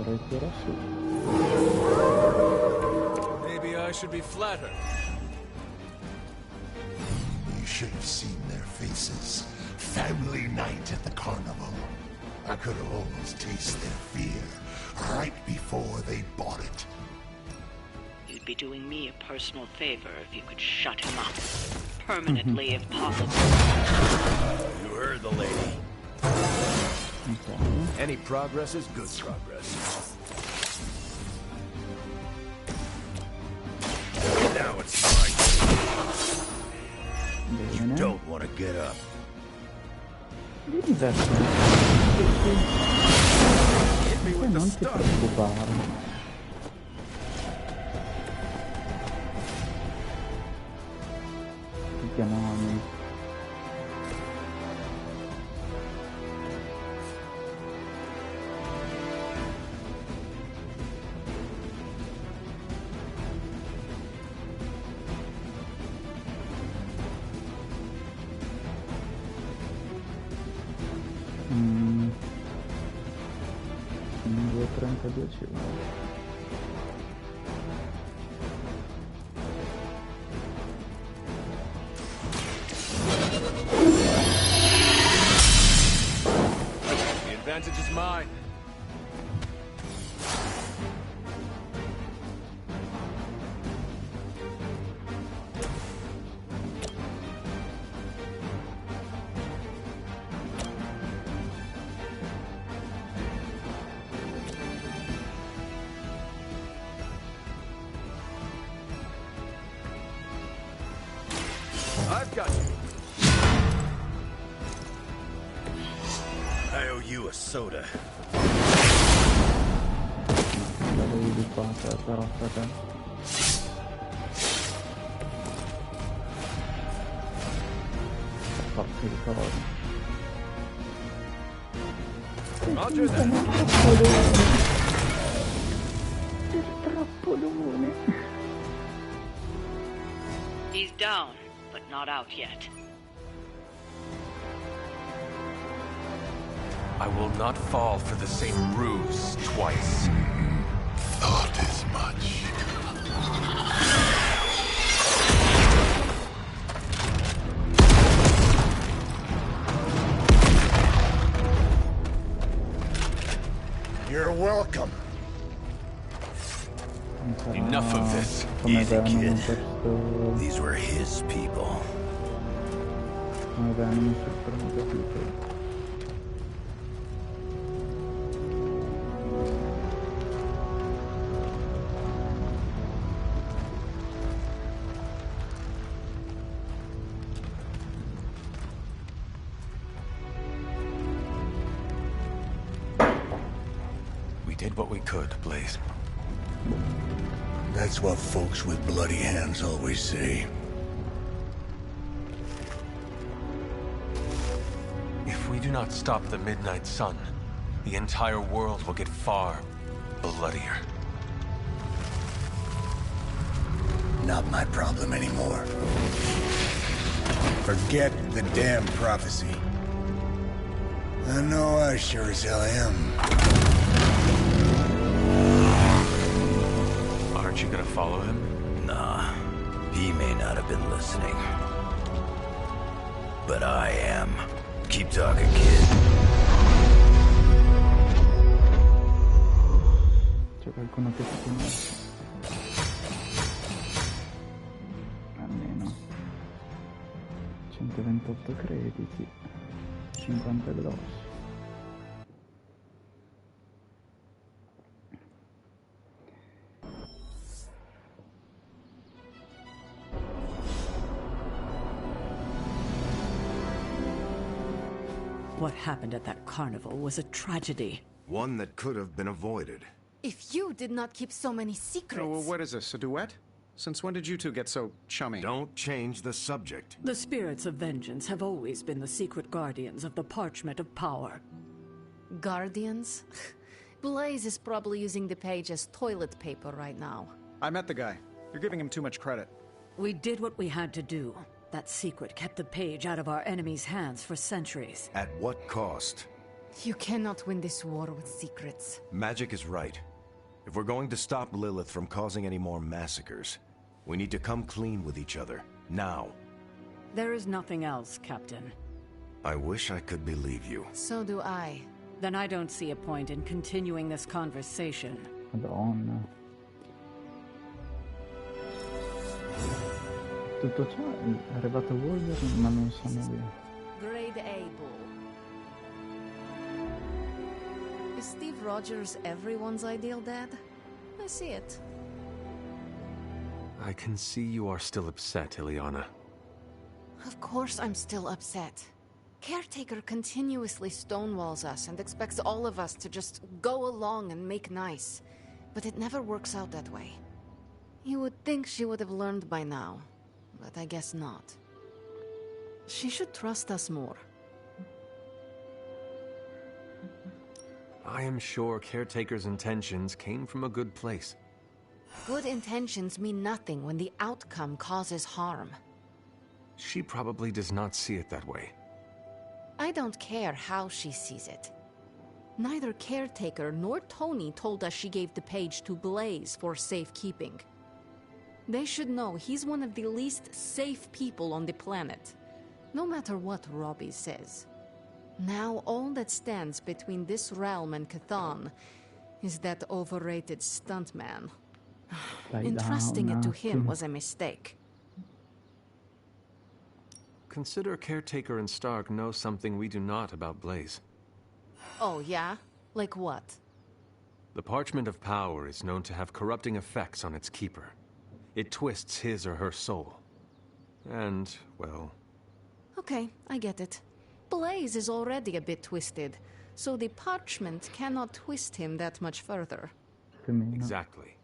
Ritira su. Maybe I should be flattered. You should have seen their faces. Family night at the carnival. I could have almost tasted their fear right before they bought it. You'd be doing me a personal favor if you could shut him up. Permanently, if possible. You heard the lady. Okay. Any progress is good progress. Now it's mine. You don't want to get up. Hit me with the stuff. Non ti preoccupare. Ti chiamiamo. The advantage is mine. I've got you. I owe you a soda. L'avevi di qua, però fratello. Porca di cavolo. Roger that. He's down, but not out yet. I will not fall for the same ruse twice. Thought as much. You're welcome. Enough of this. Easy, kid. These were his people. We did what we could, Blaze. That's what folks with bloody hands always say. If we do not stop the Midnight Sun, the entire world will get far bloodier. Not my problem anymore. Forget the damn prophecy. I know I sure as hell am. Aren't you gonna follow him? Nah, he may not have been listening. But I am. Keep talking, kid. C'è qualcuno che si conosce. Almeno 128 crediti, 50 grossi. What happened at that carnival was a tragedy. One that could have been avoided. If you did not keep so many secrets... Oh, well, what is this, a duet? Since when did you two get so chummy? Don't change the subject. The spirits of vengeance have always been the secret guardians of the parchment of power. Guardians? Blaze is probably using the page as toilet paper right now. I met the guy. You're giving him too much credit. We did what we had to do. That secret kept the page out of our enemies' hands for centuries. At what cost? You cannot win this war with secrets. Magic is right. If we're going to stop Lilith from causing any more massacres, we need to come clean with each other, now. There is nothing else, Captain. I wish I could believe you. So do I. Then I don't see a point in continuing this conversation. Madonna. Tutto ciò è arrivato Wolverine, ma non siamo via. Grade A bull. Is Steve Rogers everyone's ideal dad? I see it. I can see you are still upset, Ileana. Of course I'm still upset. Caretaker continuously stonewalls us and expects all of us to just go along and make nice. But it never works out that way. You would think she would have learned by now, but I guess not. She should trust us more. I am sure Caretaker's intentions came from a good place. Good intentions mean nothing when the outcome causes harm. She probably does not see it that way. I don't care how she sees it. Neither Caretaker nor Tony told us she gave the page to Blaze for safekeeping. They should know he's one of the least safe people on the planet, no matter what Robbie says. Now all that stands between this realm and Cathan is that overrated stuntman. Entrusting it to him was a mistake. Consider Caretaker and Stark know something we do not about Blaze. Oh, yeah? Like what? The Parchment of Power is known to have corrupting effects on its keeper. It twists his or her soul. And, well... Okay, I get it. Blaze is already a bit twisted, so the parchment cannot twist him that much further. Exactly.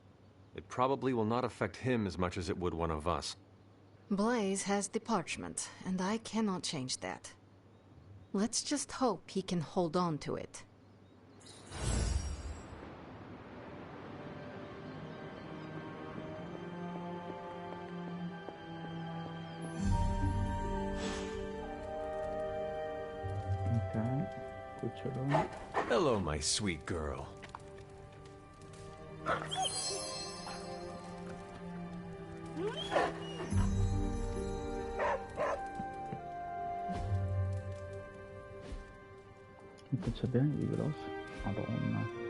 It probably will not affect him as much as it would one of us. Blaze has the parchment, and I cannot change that. Let's just hope he can hold on to it. Hello, my sweet girl. Inte c'è bene di grosso. Madonna.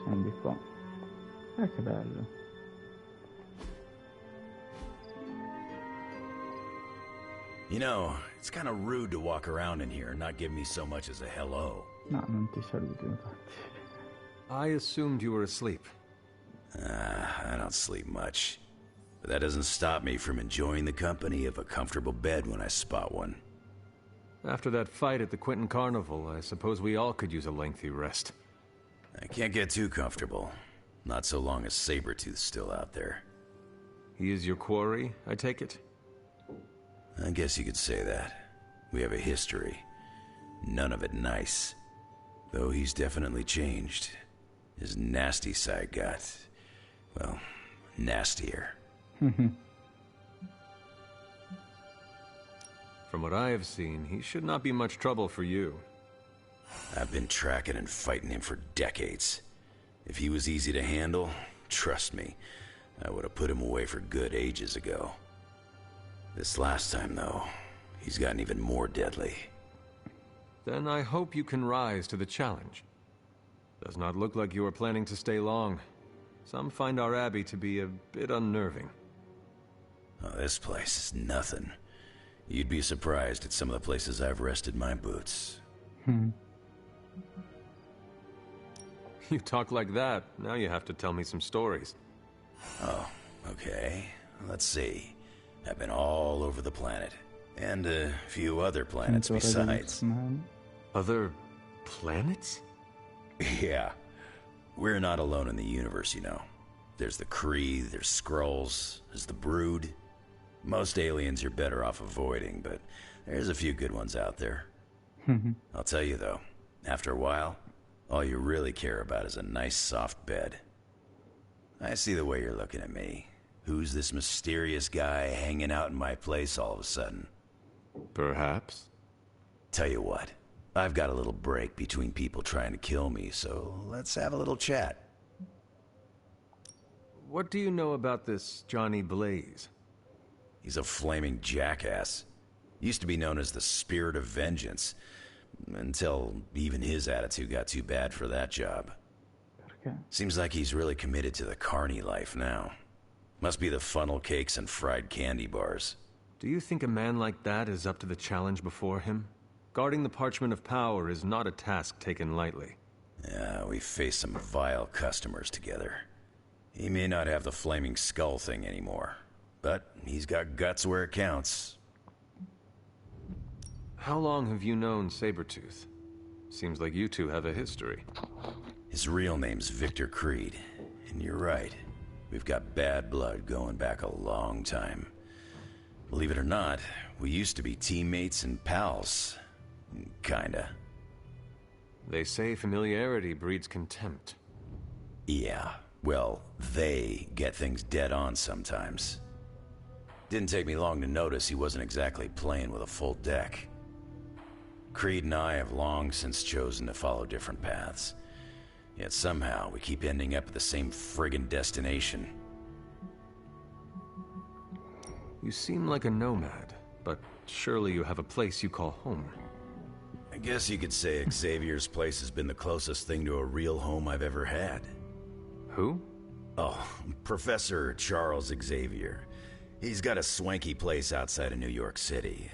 Scendi qua. Che bello. You know, it's kind of rude to walk around in here and not give me so much as a hello. No, non ti saluto, infatti. I assumed you were asleep. I don't sleep much. But that doesn't stop me from enjoying the company of a comfortable bed when I spot one. After that fight at the Quentin Carnival, I suppose we all could use a lengthy rest. I can't get too comfortable. Not so long as Sabretooth's still out there. He is your quarry, I take it? I guess you could say that. We have a history. None of it nice. Though he's definitely changed. His nasty side got, well, nastier. From what I have seen, he should not be much trouble for you. I've been tracking and fighting him for decades. If he was easy to handle, trust me, I would have put him away for good ages ago. This last time, though, he's gotten even more deadly. Then I hope you can rise to the challenge. Does not look like you are planning to stay long. Some find our abbey to be a bit unnerving. Oh, this place is nothing. You'd be surprised at some of the places I've rested my boots. You talk like that, now you have to tell me some stories. Oh, okay. Let's see. I've been all over the planet. And a few other planets besides. Other planets? Yeah. We're not alone in the universe, you know. There's the Kree, there's Skrulls, there's the Brood. Most aliens you're better off avoiding, but there's a few good ones out there. I'll tell you though, after a while, all you really care about is a nice soft bed. I see the way you're looking at me. Who's this mysterious guy hanging out in my place all of a sudden? Perhaps. Tell you what, I've got a little break between people trying to kill me, so let's have a little chat. What do you know about this Johnny Blaze? He's a flaming jackass. Used to be known as the Spirit of Vengeance, until even his attitude got too bad for that job. Seems like he's really committed to the carny life now. Must be the funnel cakes and fried candy bars. Do you think a man like that is up to the challenge before him? Guarding the Parchment of Power is not a task taken lightly. Yeah, we faced some vile customers together. He may not have the flaming skull thing anymore, but he's got guts where it counts. How long have you known Sabretooth? Seems like you two have a history. His real name's Victor Creed, and you're right. We've got bad blood going back a long time. Believe it or not, we used to be teammates and pals. Kinda. They say familiarity breeds contempt. Yeah, well, they get things dead on sometimes. Didn't take me long to notice he wasn't exactly playing with a full deck. Creed and I have long since chosen to follow different paths. Yet somehow we keep ending up at the same friggin' destination. You seem like a nomad, but surely you have a place you call home. I guess you could say Xavier's place has been the closest thing to a real home I've ever had. Who? Oh, Professor Charles Xavier. He's got a swanky place outside of New York City.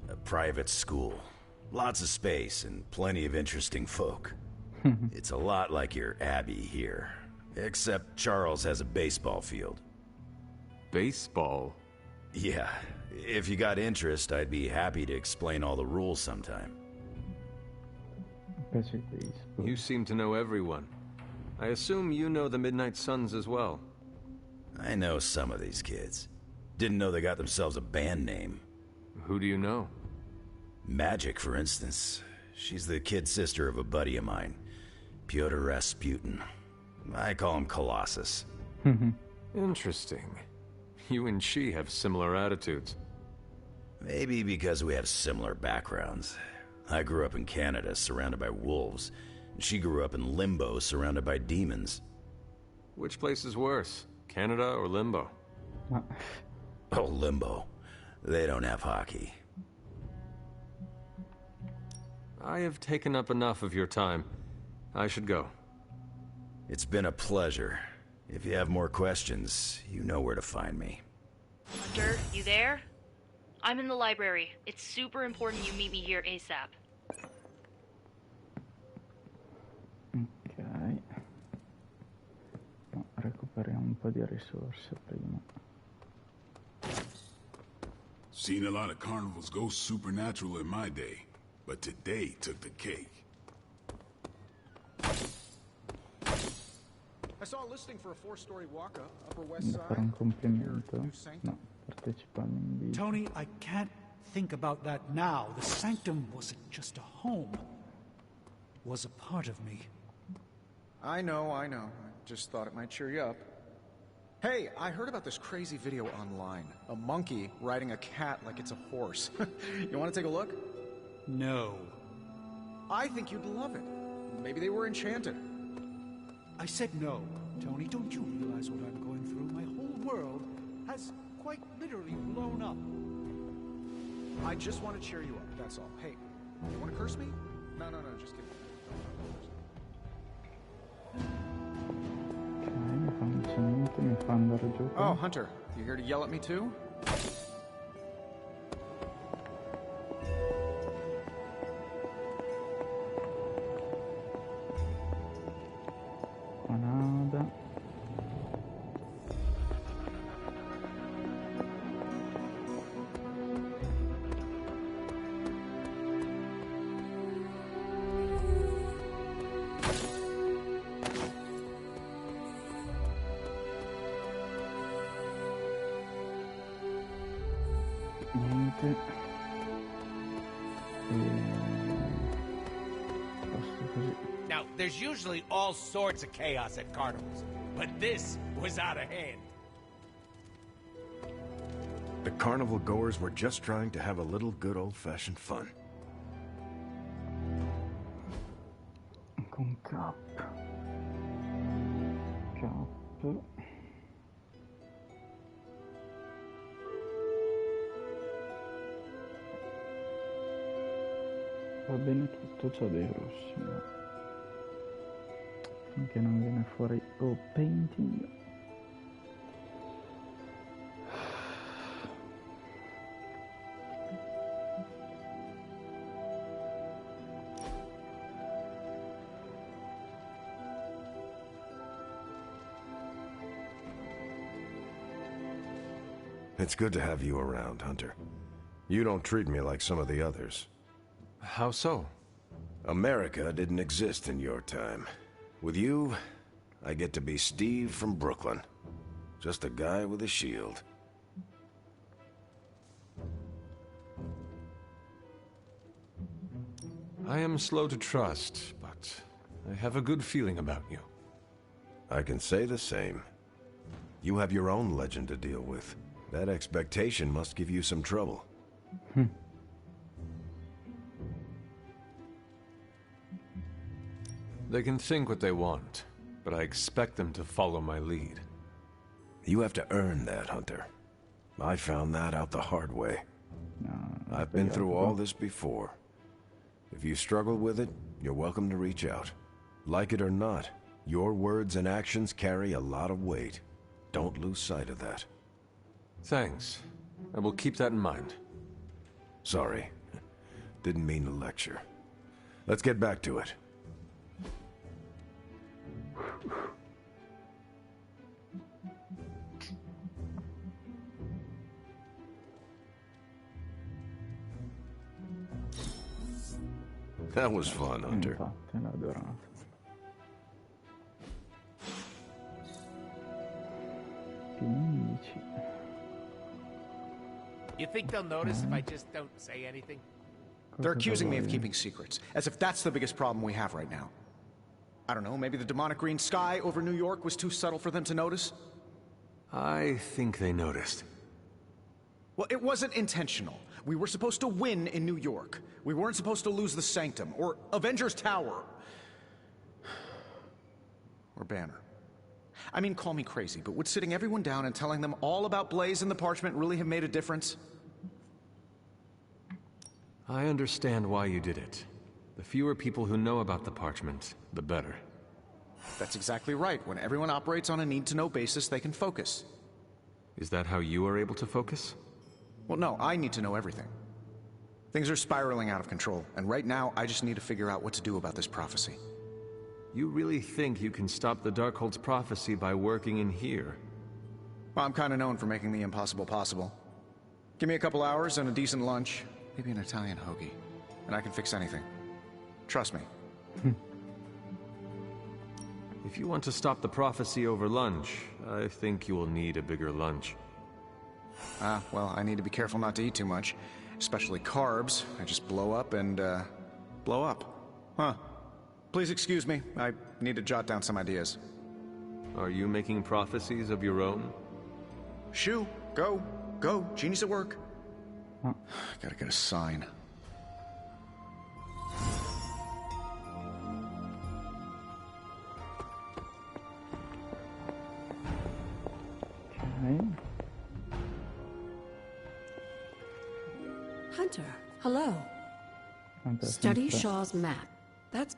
A private school. Lots of space and plenty of interesting folk. It's a lot like your Abbey here. Except Charles has a baseball field. Baseball? Yeah. If you got interest, I'd be happy to explain all the rules sometime. You seem to know everyone. I assume you know the Midnight Suns as well. I know some of these kids. Didn't know they got themselves a band name. Who do you know? Magic, for instance. She's the kid sister of a buddy of mine, Pyotr Rasputin. I call him Colossus. Interesting. You and she have similar attitudes. Maybe because we have similar backgrounds. I grew up in Canada, surrounded by wolves. And she grew up in Limbo, surrounded by demons. Which place is worse, Canada or Limbo? Oh, Limbo. They don't have hockey. I have taken up enough of your time. I should go. It's been a pleasure. If you have more questions, you know where to find me. Hunter, you there? I'm in the library. It's super important you meet me here ASAP. Ok. No, recuperiamo un po' di risorse prima. Seen a lot of carnivals go supernatural in my day, but today took the cake. I saw a listing for a 4-story walk-up, Upper West Side. Per un complimento. No, partecipando in video. Tony, I can't think about that now. The sanctum wasn't just a home. It was a part of me. I know. I just thought it might cheer you up. Hey, I heard about this crazy video online. A monkey riding a cat like it's a horse. You want to take a look? No. I think you'd love it. Maybe they were enchanted. I said no. Tony, don't you realize what I'm going through? My whole world has quite literally blown up. I just want to cheer you up, that's all. Hey, you want to curse me? No, just kidding. Ok, mi fa un cemento, mi fa andare giù. Oh, Hunter, you here to yell at me too? Nada. Niente. Posto così. Now, there's usually all sorts of chaos at carnivals, but this was out of hand. The carnival goers were just trying to have a little good old-fashioned fun. Con cap. Va bene tutto, c'ho dei rossi, ma finché non viene fuori painting. It's good to have you around, Hunter. You don't treat me like some of the others. How so? America didn't exist in your time. With you, I get to be Steve from Brooklyn. Just a guy with a shield. I am slow to trust, but I have a good feeling about you. I can say the same. You have your own legend to deal with. That expectation must give you some trouble. They can think what they want, but I expect them to follow my lead. You have to earn that, Hunter. I found that out the hard way. I've been through all this before. If you struggle with it, you're welcome to reach out. Like it or not, your words and actions carry a lot of weight. Don't lose sight of that. Thanks. I will keep that in mind. Sorry. Didn't mean to lecture. Let's get back to it. That was fun, Hunter. Infatti, l'ho adorato. Che mi dici? You think they'll notice if I just don't say anything? They're accusing me of keeping secrets, as if that's the biggest problem we have right now. I don't know, maybe the demonic green sky over New York was too subtle for them to notice? I think they noticed. Well, it wasn't intentional. We were supposed to win in New York. We weren't supposed to lose the Sanctum, or Avengers Tower. Or Banner. I mean, call me crazy, but would sitting everyone down and telling them all about Blaze and the Parchment really have made a difference? I understand why you did it. The fewer people who know about the Parchment, the better. That's exactly right. When everyone operates on a need-to-know basis, they can focus. Is that how you are able to focus? Well, no, I need to know everything. Things are spiraling out of control, and right now, I just need to figure out what to do about this prophecy. You really think you can stop the Darkhold's prophecy by working in here? Well, I'm kind of known for making the impossible possible. Give me a couple hours and a decent lunch, maybe an Italian hoagie, and I can fix anything. Trust me. If you want to stop the prophecy over lunch, I think you will need a bigger lunch. Well, I need to be careful not to eat too much, especially carbs. I just blow up and, blow up. Huh. Please excuse me. I need to jot down some ideas. Are you making prophecies of your own? Shoo, go. Go. Genius at work. Gotta get a sign. Okay. Hunter, hello. Hunter, Study sempre. Shaw's map. That's...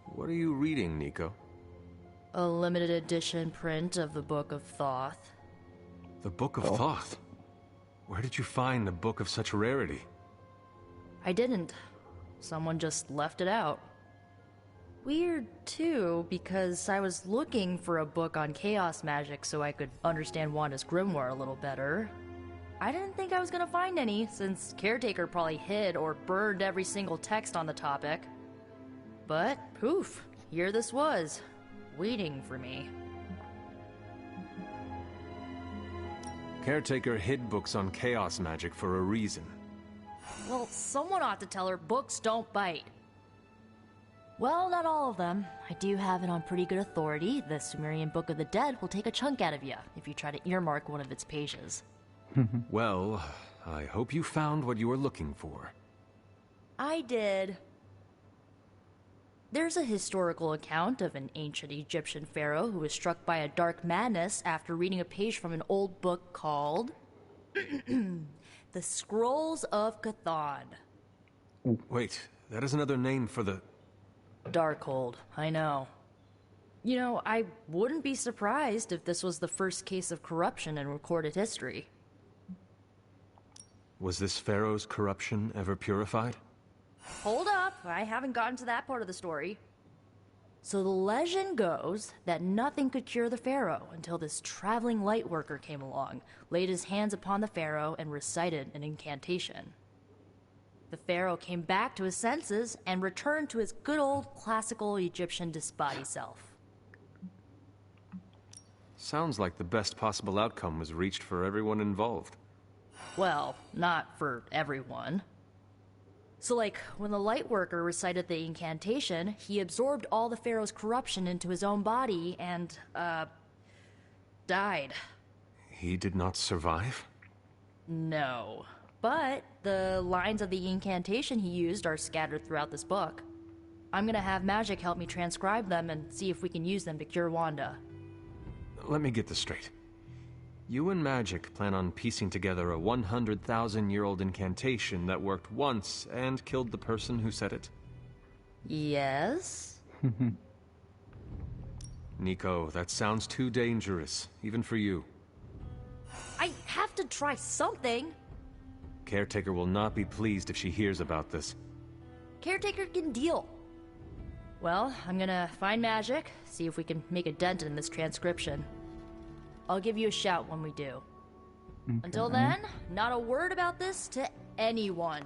What are you reading, Nico? A limited edition print of the Book of Thoth. The Book of Thoth? Where did you find a book of such rarity? I didn't. Someone just left it out. Weird, too, because I was looking for a book on chaos magic so I could understand Wanda's grimoire a little better. I didn't think I was gonna find any, since Caretaker probably hid or burned every single text on the topic. But, poof, here this was, waiting for me. Caretaker hid books on chaos magic for a reason. Well, someone ought to tell her books don't bite. Well, not all of them. I do have it on pretty good authority. The Sumerian Book of the Dead will take a chunk out of you if you try to earmark one of its pages. Well, I hope you found what you were looking for. I did. There's a historical account of an ancient Egyptian pharaoh who was struck by a dark madness after reading a page from an old book called The Scrolls of Chthon. Wait, that is another name for the... Darkhold, I know. You know, I wouldn't be surprised if this was the first case of corruption in recorded history. Was this pharaoh's corruption ever purified? Hold up, I haven't gotten to that part of the story. So the legend goes that nothing could cure the pharaoh until this traveling light worker came along, laid his hands upon the pharaoh, and recited an incantation. The pharaoh came back to his senses and returned to his good old classical Egyptian disbody self. Sounds like the best possible outcome was reached for everyone involved. Well, not for everyone. So, like, when the Lightworker recited the incantation, he absorbed all the pharaoh's corruption into his own body and, died. He did not survive? No. But the lines of the incantation he used are scattered throughout this book. I'm gonna have Magic help me transcribe them and see if we can use them to cure Wanda. Let me get this straight. You and Magic plan on piecing together a 100,000-year-old incantation that worked once and killed the person who said it? Yes? Nico, that sounds too dangerous, even for you. I have to try something. Caretaker will not be pleased if she hears about this. Caretaker can deal. Well, I'm gonna find magic, see if we can make a dent in this transcription. I'll give you a shout when we do. Okay. Until then, not a word about this to anyone.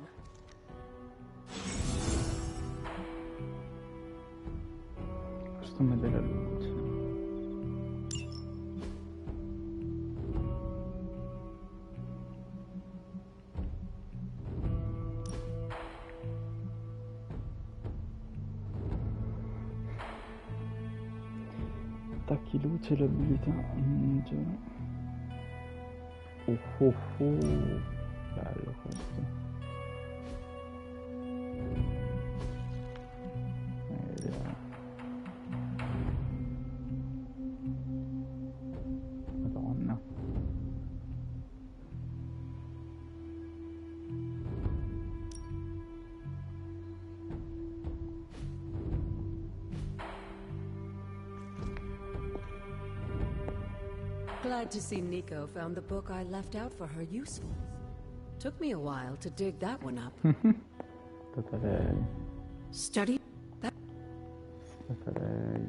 Costume della luce. Attacchi luce l'abilità ninja. Bello questo. Madonna. Glad to see Nico found the book I left out for her useful. Took me a while to dig that one up. Stata lei. Study that. Stata lei.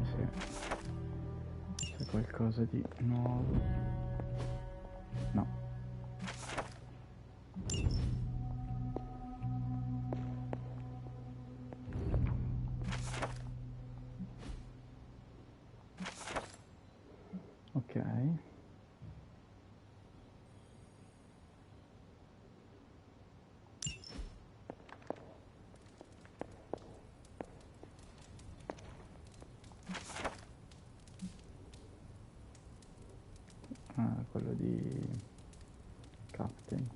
Sì. C'è qualcosa di nuovo. No. Ok. Ah, quello di Captain.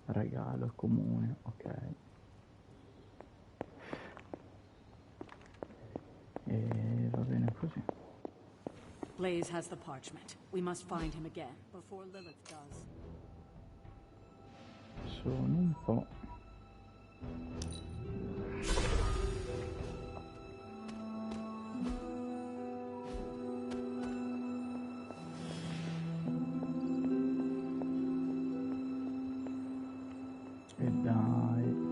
Regalo comune, ok. E va bene così. Blaze has the parchment. We must find him again before Lilith does. Sono un po'. E dai.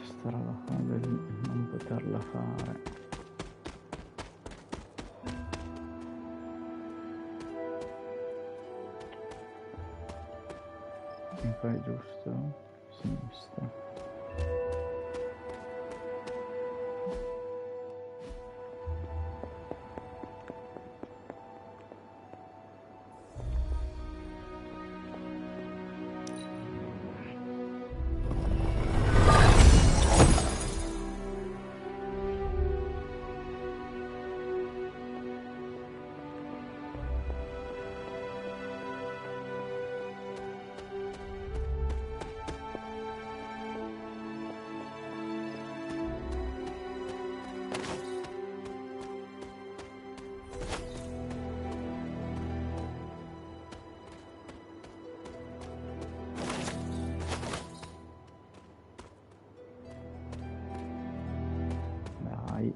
Sta roba qua del non poterla fare. E poi è giusto? Sinistra. Dai.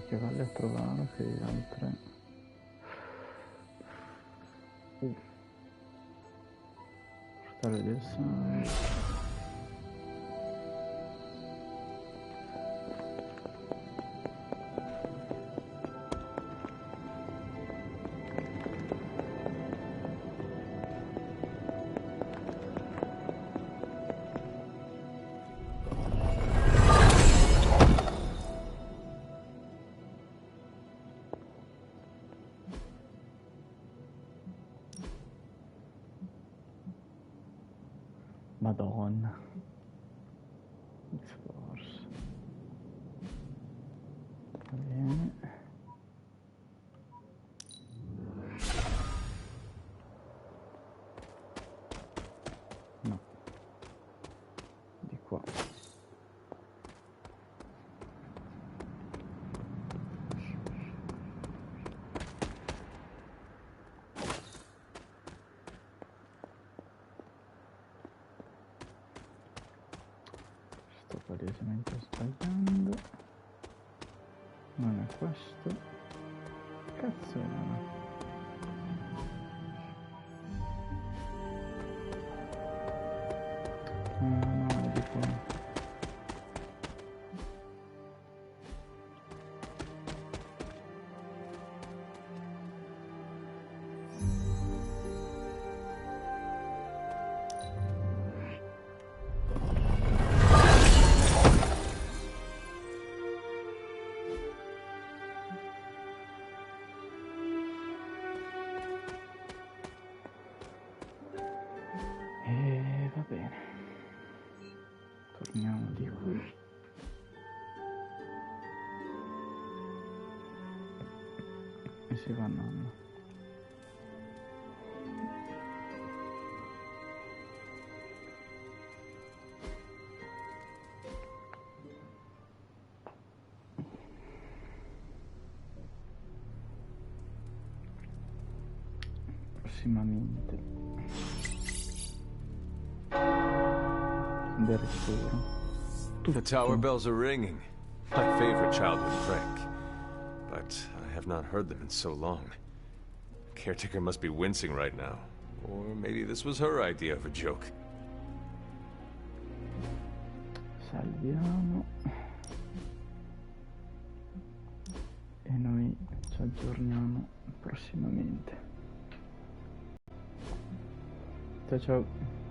Che vale a trovare che altre. Portare del sangue. Madonna. Forse. Va bene. palesemente sbagliando. Non è questo. Cazzo è? No, di qua. Va bene, torniamo di qui. E si va a nonno. Prossimamente. The tower bells are ringing. My favorite childhood prank. But I have not heard them in so long. Caretaker must be wincing right now. Or maybe this was her idea of a joke. Salviamo. E noi ci aggiorniamo prossimamente. Ciao ciao.